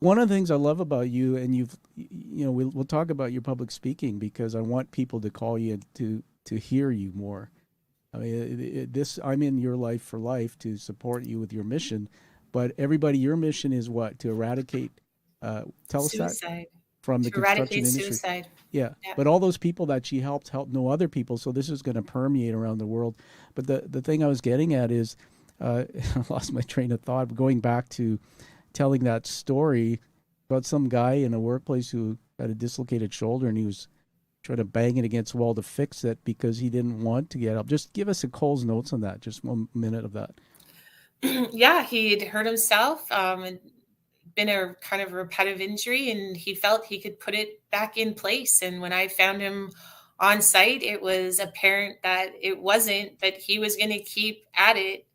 one of the things I love about you, and we'll talk about your public speaking, because I want people to call you to hear you more. I mean, I'm in your life for life to support you with your mission, but everybody, your mission is what? To eradicate, tell us that, from the construction industry. Suicide. Yeah, but all those people that she helped know other people, so this is going to permeate around the world. But the thing I was getting at is, I lost my train of thought, going back to telling that story about some guy in a workplace who had a dislocated shoulder, and he was trying to bang it against the wall to fix it because he didn't want to get help. Just give us a Cole's notes on that, just 1 minute of that. Yeah, he'd hurt himself, and been a kind of repetitive injury, and he felt he could put it back in place. And when I found him on site, it was apparent that it wasn't, but he was going to keep at it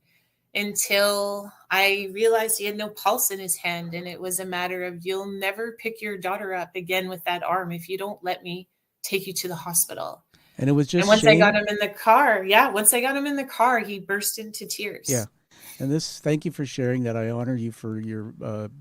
until I realized he had no pulse in his hand. And it was a matter of, you'll never pick your daughter up again with that arm if you don't let me take you to the hospital. And it was just, and once I got him in the car, he burst into tears. Yeah. And thank you for sharing that. I honor you for your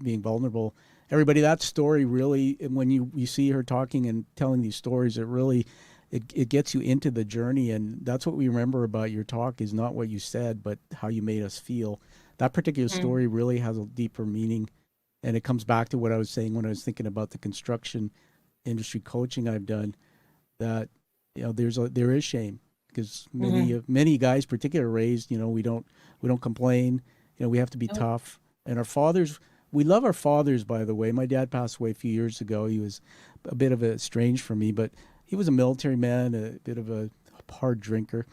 being vulnerable. Everybody, that story really, when you see her talking and telling these stories, it gets you into the journey. And that's what we remember about your talk, is not what you said, but how you made us feel. That particular story really has a deeper meaning. And it comes back to what I was saying when I was thinking about the construction industry coaching I've done, that, there is shame. Because many guys, particularly raised, we don't complain. We have to be tough. And our fathers, we love our fathers, by the way. My dad passed away a few years ago. He was a bit of a strange for me, but he was a military man, a bit of a hard drinker,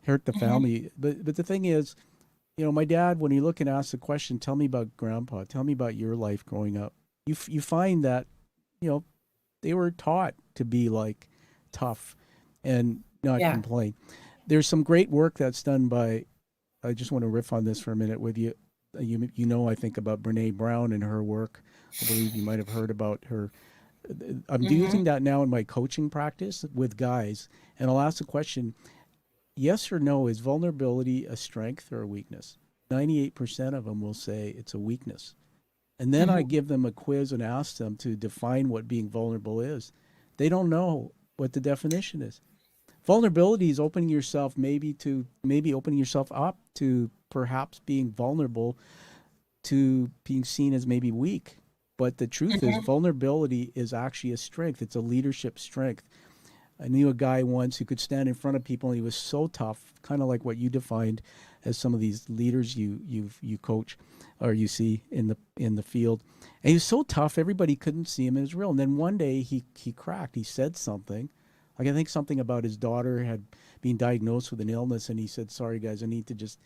hurt the family. But the thing is, my dad, when he looked and asked the question, tell me about Grandpa, tell me about your life growing up, you find that, they were taught to be like tough and not complain. There's some great work that's done by, I just want to riff on this for a minute with you. I think about Brene Brown and her work. I believe you might have heard about her. I'm using that now in my coaching practice with guys, and I'll ask the question, yes or no, is vulnerability a strength or a weakness? 98% of them will say it's a weakness. And then I give them a quiz and ask them to define what being vulnerable is. They don't know what the definition is. Vulnerability is opening yourself opening yourself up to perhaps being vulnerable, to being seen as maybe weak. But the truth is, vulnerability is actually a strength. It's a leadership strength. I knew a guy once who could stand in front of people, and he was so tough, kind of like what you defined as some of these leaders you coach or you see in the field. And he was so tough, everybody couldn't see him as real. And then one day he cracked. He said something. I think something about his daughter had been diagnosed with an illness, and he said, "Sorry guys, I need to just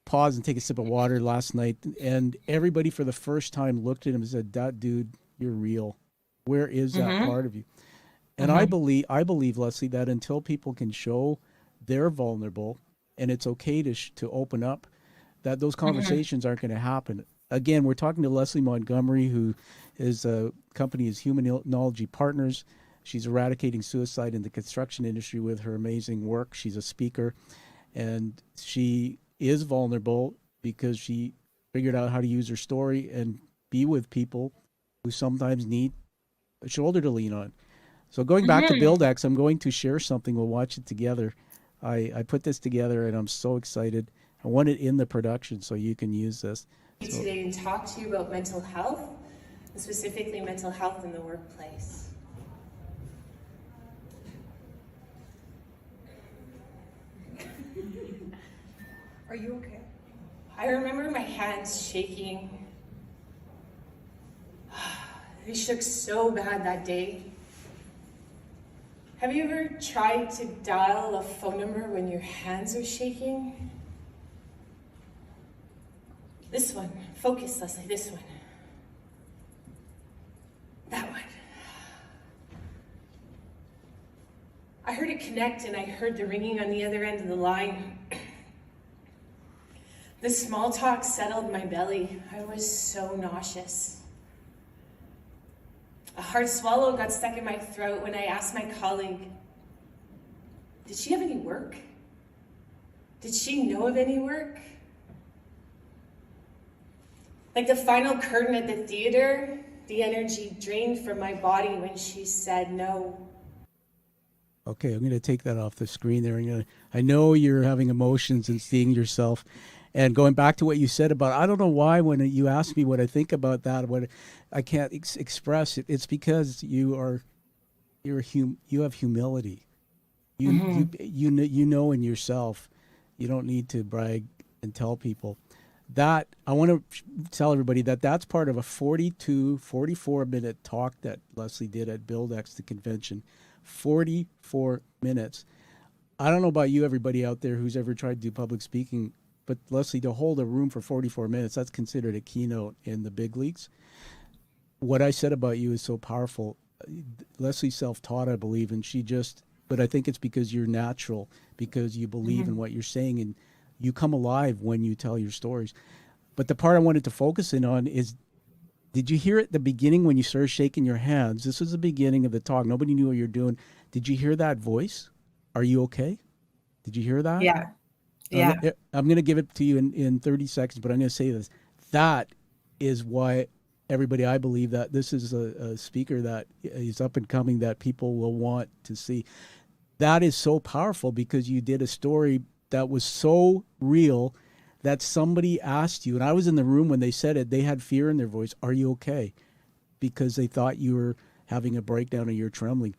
pause and take a sip of water last night." And everybody for the first time looked at him and said, "That dude, you're real. Where is that Mm-hmm. part of you?" And Mm-hmm. I believe, Leslie, that until people can show they're vulnerable and it's okay to open up, that those Mm-hmm. conversations aren't going to happen. Again, we're talking to Leslee Montgomery, who is a company is Humanology Partners. She's eradicating suicide in the construction industry with her amazing work. She's a speaker, and she is vulnerable because she figured out how to use her story and be with people who sometimes need a shoulder to lean on. So going back to Mm-hmm. BuildX, I'm going to share something. We'll watch it together. I put this together and I'm so excited. I want it in the production so you can use this. So Today and talk to you about mental health, and specifically mental health in the workplace. Are you okay? I remember my hands shaking. They shook so bad that day. Have you ever tried to dial a phone number when your hands are shaking? This one. Focus, Leslie, this one. That one. I heard it connect and I heard the ringing on the other end of the line. The small talk settled my belly. I was so nauseous. A hard swallow got stuck in my throat when I asked my colleague, did she have any work? Did she know of any work? Like the final curtain at the theater, the energy drained from my body when she said no. okay, I'm going to take that off the screen there. I know you're having emotions and seeing yourself. And going back to what you said about, I don't know why when you ask me what I think about that, what I can't express it. It's because you have humility. You know in yourself. You don't need to brag and tell people. That I want to tell everybody that that's part of a 44-minute talk that Leslie did at BuildX, the convention. 44 minutes. I don't know about you, everybody out there who's ever tried to do public speaking, but Leslie, to hold a room for 44 minutes, that's considered a keynote in the big leagues. What I said about you is so powerful. Leslie's self-taught, I believe, and but I think it's because you're natural, because you believe in what you're saying, and you come alive when you tell your stories. But the part I wanted to focus in on is, did you hear at the beginning when you started shaking your hands? This was the beginning of the talk. Nobody knew what you're doing. Did you hear that voice? Are you okay? Did you hear that? Yeah, yeah. I'm going to give it to you in 30 seconds, but I'm going to say this. That is why everybody, I believe that this is a speaker that is up and coming that people will want to see. That is so powerful because you did a story that was so real that somebody asked you, and I was in the room when they said it, they had fear in their voice. Are you okay? Because they thought you were having a breakdown and you're trembling.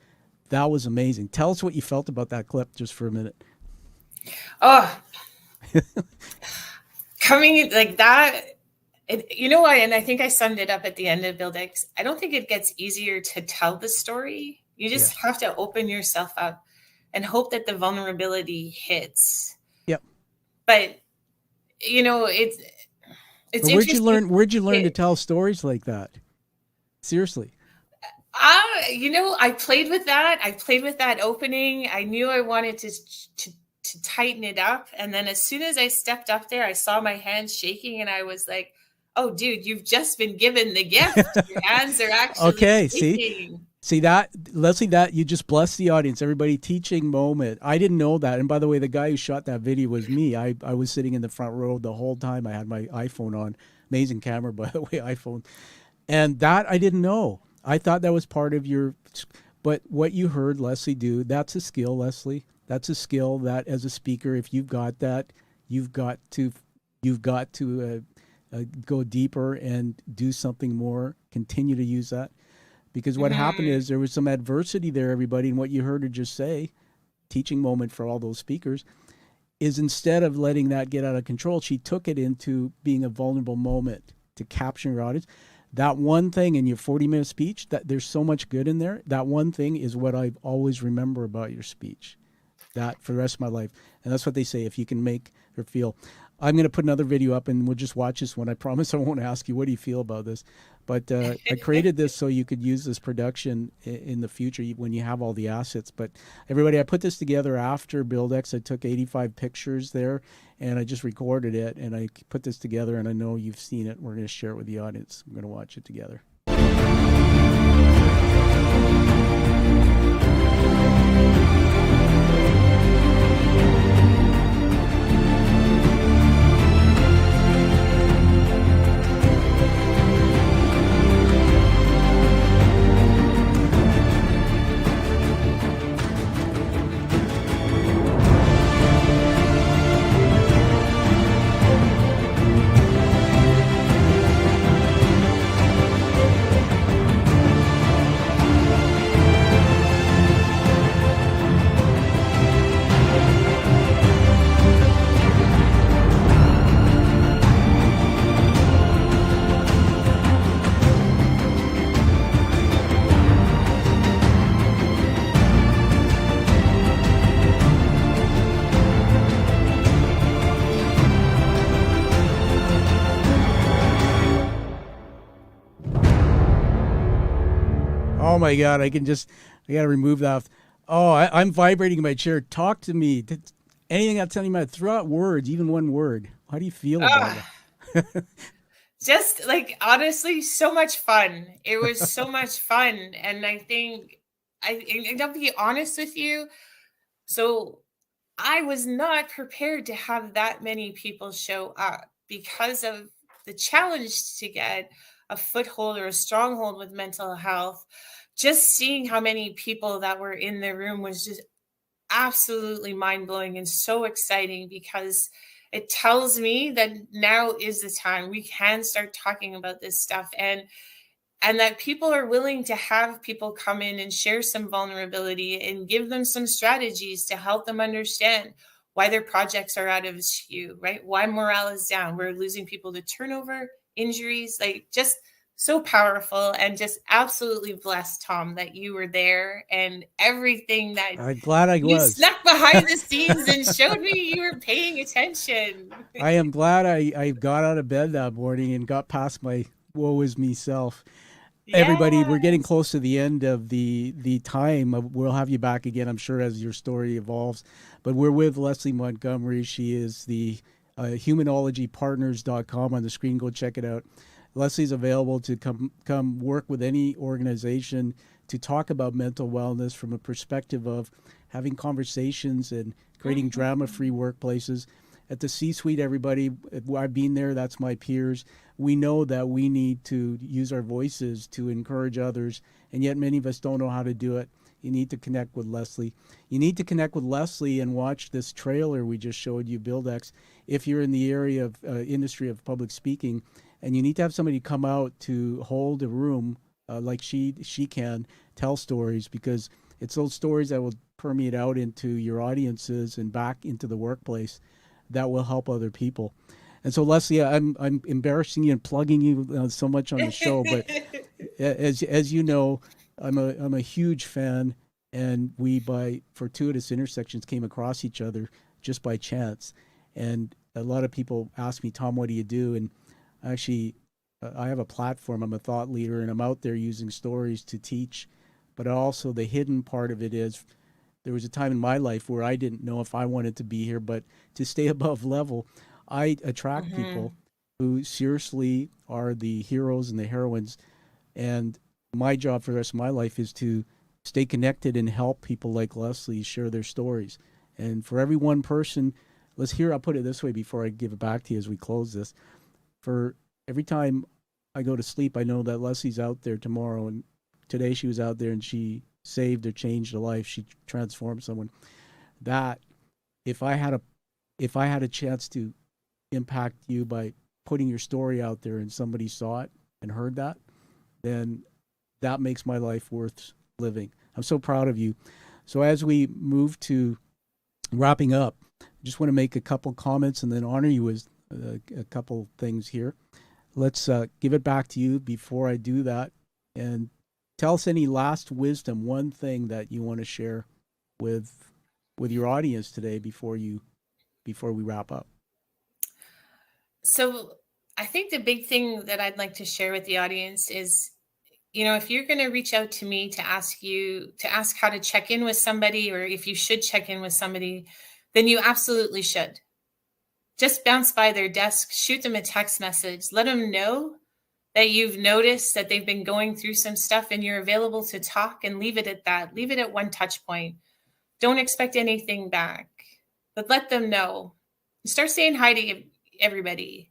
That was amazing. Tell us what you felt about that clip just for a minute. Oh, coming like that, you know what? And I think I summed it up at the end of BuildX. I don't think it gets easier to tell the story. You just have to open yourself up and hope that the vulnerability hits. Yep. But it's But interesting. Where'd you learn to tell stories like that? Seriously. I played with that. I played with that opening. I knew I wanted to tighten it up. And then as soon as I stepped up there, I saw my hands shaking and I was like, oh, dude, you've just been given the gift. Your hands are actually Okay, shaking. See that, Leslie, that you just blessed the audience, everybody. Teaching moment. I didn't know that. And by the way, the guy who shot that video was me. I was sitting in the front row the whole time. I had my iPhone on. Amazing camera, by the way, iPhone. And that I didn't know. I thought that was part of but what you heard Leslie do, that's a skill, Leslie. That's a skill that as a speaker, if you've got that, you've got to go deeper and do something more, continue to use that. Because what happened is there was some adversity there, everybody, and what you heard her just say, teaching moment for all those speakers, is instead of letting that get out of control, she took it into being a vulnerable moment to capture your audience. That one thing in your 40-minute speech, that there's so much good in there. That one thing is what I always remember about your speech. That for the rest of my life. And that's what they say, if you can make her feel. I'm going to put another video up and we'll just watch this one. I promise I won't ask you, what do you feel about this? But I created this so you could use this production in the future when you have all the assets. But everybody, I put this together after BuildX. I took 85 pictures there and I just recorded it and I put this together, and I know you've seen it. We're going to share it with the audience. I'm going to watch it together. Oh my God, I got to remove that. Oh, I'm vibrating in my chair. Talk to me. Anything I'm telling you about, throw out words, even one word. How do you feel about it? Just like, honestly, so much fun. It was so much fun. And I think, I'll be honest with you. So I was not prepared to have that many people show up because of the challenge to get a foothold or a stronghold with mental health. Just seeing how many people that were in the room was just absolutely mind-blowing and so exciting, because it tells me that now is the time we can start talking about this stuff, and that people are willing to have people come in and share some vulnerability and give them some strategies to help them understand why their projects are out of skew, right? Why morale is down. We're losing people to turnover, injuries, like just so powerful, and just absolutely blessed, Tom, that you were there, and everything that I'm glad I was. Snuck behind the scenes and showed me you were paying attention. I am glad I got out of bed that morning and got past my woe is me self. Everybody, we're getting close to the end of the time. We'll have you back again, I'm sure, as your story evolves. But we're with Leslee Montgomery. She is the humanologypartners.com on the screen. Go check it out. Leslee's available to come work with any organization to talk about mental wellness from a perspective of having conversations and creating drama-free workplaces. At the C-suite, everybody, I've been there, that's my peers. We know that we need to use our voices to encourage others, and yet many of us don't know how to do it. You need to connect with Leslee. You need to connect with Leslee and watch this trailer we just showed you, BuildX, if you're in the area of industry of public speaking. And you need to have somebody come out to hold a room like she can, tell stories, because it's those stories that will permeate out into your audiences and back into the workplace that will help other people. And so, Leslee, I'm embarrassing you and plugging you so much on the show, but as you know, I'm a huge fan, and we, by fortuitous intersections, came across each other just by chance. And a lot of people ask me, Tom, what do you do? And actually, I have a platform. I'm a thought leader, and I'm out there using stories to teach. But also the hidden part of it is there was a time in my life where I didn't know if I wanted to be here, but to stay above level, I attract people who seriously are the heroes and the heroines. And my job for the rest of my life is to stay connected and help people like Leslee share their stories. And for every one person, I'll put it this way before I give it back to you as we close this. For every time I go to sleep, I know that Leslie's out there tomorrow, and today she was out there and she saved or changed a life. She transformed someone. That if I had a chance to impact you by putting your story out there and somebody saw it and heard that, then that makes my life worth living. I'm so proud of you. So as we move to wrapping up, I just want to make a couple comments and then honor you with a couple things here. let's give it back to you before I do that. And tell us any last wisdom, one thing that you want to share with your audience today before we wrap up. So I think the big thing that I'd like to share with the audience is, if you're going to reach out to me to ask how to check in with somebody, or if you should check in with somebody, then you absolutely should. Just bounce by their desk, shoot them a text message, let them know that you've noticed that they've been going through some stuff and you're available to talk, and leave it at that. Leave it at one touch point. Don't expect anything back, but let them know. Start saying hi to everybody.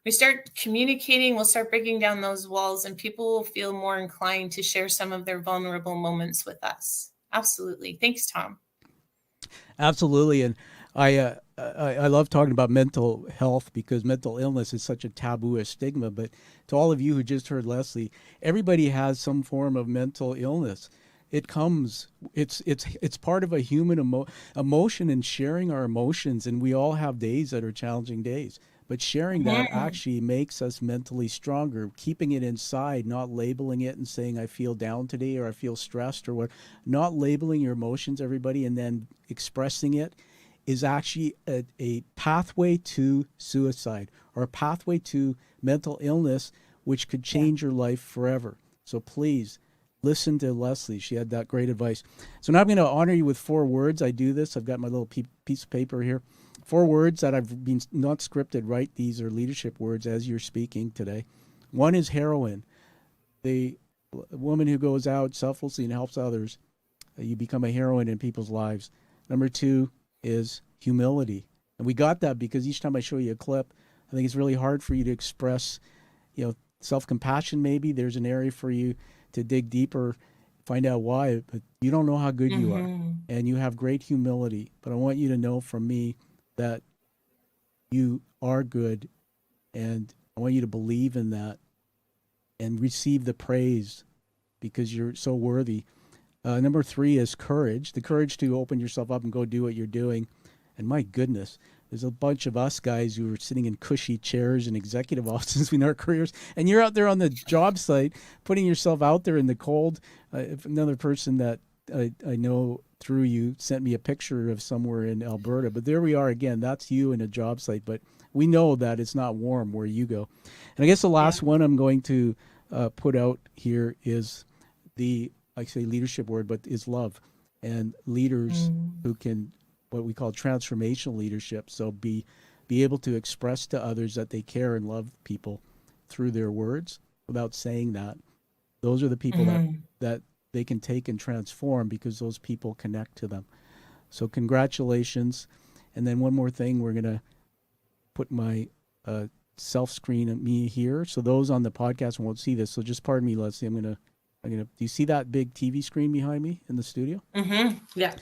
We start communicating, we'll start breaking down those walls, and people will feel more inclined to share some of their vulnerable moments with us. Absolutely. Thanks, Tom. Absolutely. And I love talking about mental health because mental illness is such a taboo, a stigma. But to all of you who just heard Leslee, everybody has some form of mental illness. It comes, it's part of a human emotion, and sharing our emotions. And we all have days that are challenging days. But sharing that actually makes us mentally stronger. Keeping it inside, not labeling it and saying, I feel down today, or I feel stressed, or what. Not labeling your emotions, everybody, and then expressing it is actually a pathway to suicide, or a pathway to mental illness, which could change your life forever. So please listen to Leslee. She had that great advice. So now I'm going to honor you with 4 words. I do this. I've got my little piece of paper here. 4 words that I've been not scripted, right? These are leadership words as you're speaking today. 1 is heroine. The woman who goes out selflessly and helps others. You become a heroine in people's lives. Number 2 is humility. And we got that because each time I show you a clip, I think it's really hard for you to express, self-compassion maybe. There's an area for you to dig deeper, find out why, but you don't know how good you are. And you have great humility. But I want you to know from me that you are good, and I want you to believe in that and receive the praise because you're so worthy. Number 3 is courage, the courage to open yourself up and go do what you're doing. And my goodness, there's a bunch of us guys who are sitting in cushy chairs in executive offices in our careers, and you're out there on the job site putting yourself out there in the cold. If another person that I know through you sent me a picture of somewhere in Alberta, but there we are again. That's you in a job site, but we know that it's not warm where you go. And I guess the last one I'm going to put out here is I say leadership word, but is love, and leaders who can, what we call transformational leadership. So be able to express to others that they care and love people through their words without saying that. Those are the people that they can take and transform because those people connect to them. So congratulations. And then one more thing, we're going to put my self screen at me here. So those on the podcast won't see this. So just pardon me, Leslee. I'm going to, do you see that big TV screen behind me in the studio? Yeah.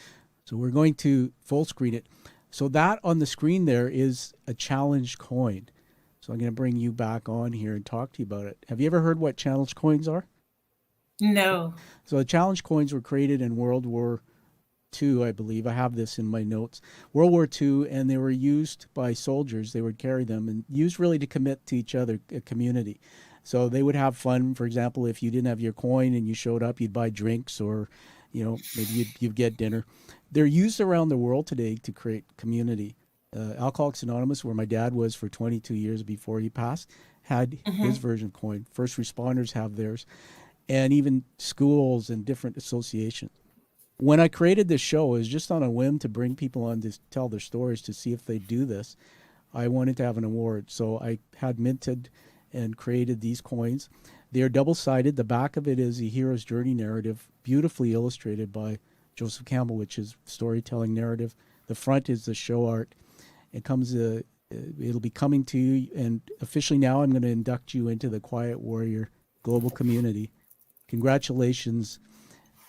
So we're going to full screen it. So that on the screen there is a challenge coin. So I'm going to bring you back on here and talk to you about it. Have you ever heard what challenge coins are? No. So the challenge coins were created in World War II, I believe. I have this in my notes. World War II, and they were used by soldiers. They would carry them and used really to commit to each other, a community. So they would have fun. For example, if you didn't have your coin and you showed up, you'd buy drinks, or maybe you'd get dinner. They're used around the world today to create community. Alcoholics Anonymous, where my dad was for 22 years before he passed, had his version of coin. First responders have theirs, and even schools and different associations. When I created this show, it was just on a whim to bring people on to tell their stories to see if they do this. I wanted to have an award, so I had minted and created these coins. They are double-sided. The back of it is a hero's journey narrative, beautifully illustrated by Joseph Campbell, which is storytelling narrative. The front is the show art. It comes, it'll be coming to you, and officially now I'm going to induct you into the Quiet Warrior Global Community. Congratulations.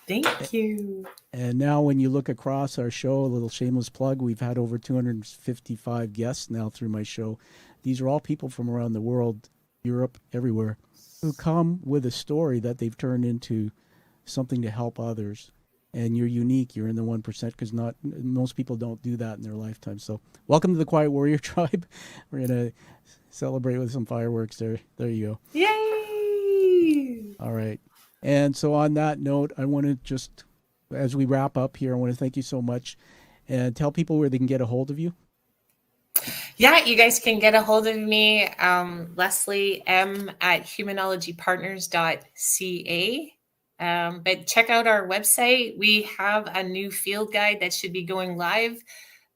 Thank you. And now when you look across our show, a little shameless plug, we've had over 255 guests now through my show. These are all people from around the world, Europe, everywhere, who come with a story that they've turned into something to help others. And you're unique. You're in the 1% because most people don't do that in their lifetime. So welcome to the Quiet Warrior Tribe. We're going to Celebrate with some fireworks there. There you go. Yay! All right. And so on that note, I want to just, as we wrap up here, I want to thank you so much and tell people where they can get a hold of you. Yeah, you guys can get a hold of me, Leslee M at humanologypartners.ca. But check out our website. We have a new field guide that should be going live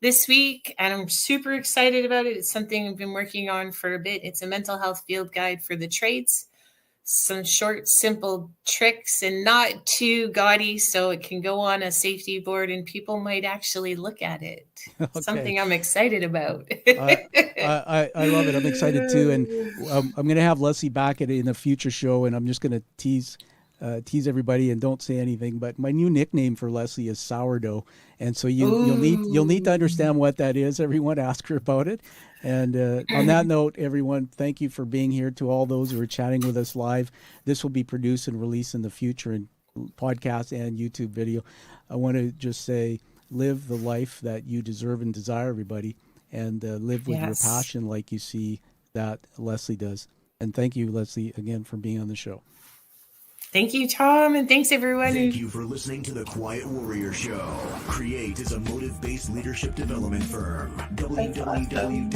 this week, and I'm super excited about it. It's something I've been working on for a bit. It's a mental health field guide for the trades. Some short, simple tricks and not too gaudy, so it can go on a safety board and people might actually look at it. Okay. Something I'm excited about. I love it. I'm excited too. And I'm going to have Leslee back in a future show, and I'm just going to tease everybody and don't say anything. But my new nickname for Leslee is Sourdough, and so you'll need to understand what that is. Everyone, ask her about it. And on that note, everyone, thank you for being here. To all those who are chatting with us live, this will be produced and released in the future in podcast and YouTube video. I want to just say, live the life that you deserve and desire, everybody, and live with your passion like you see that Leslee does. And thank you, Leslee, again for being on the show. Thank you, Tom, and thanks everyone. Thank you for listening to the Quiet Warrior Show. Create is a motive-based leadership development firm. www.kreat.ca.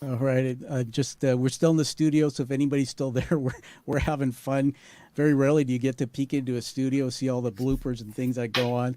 All right. We're still in the studio, so if anybody's still there, we're having fun. Very rarely do you get to peek into a studio, see all the bloopers and things that go on.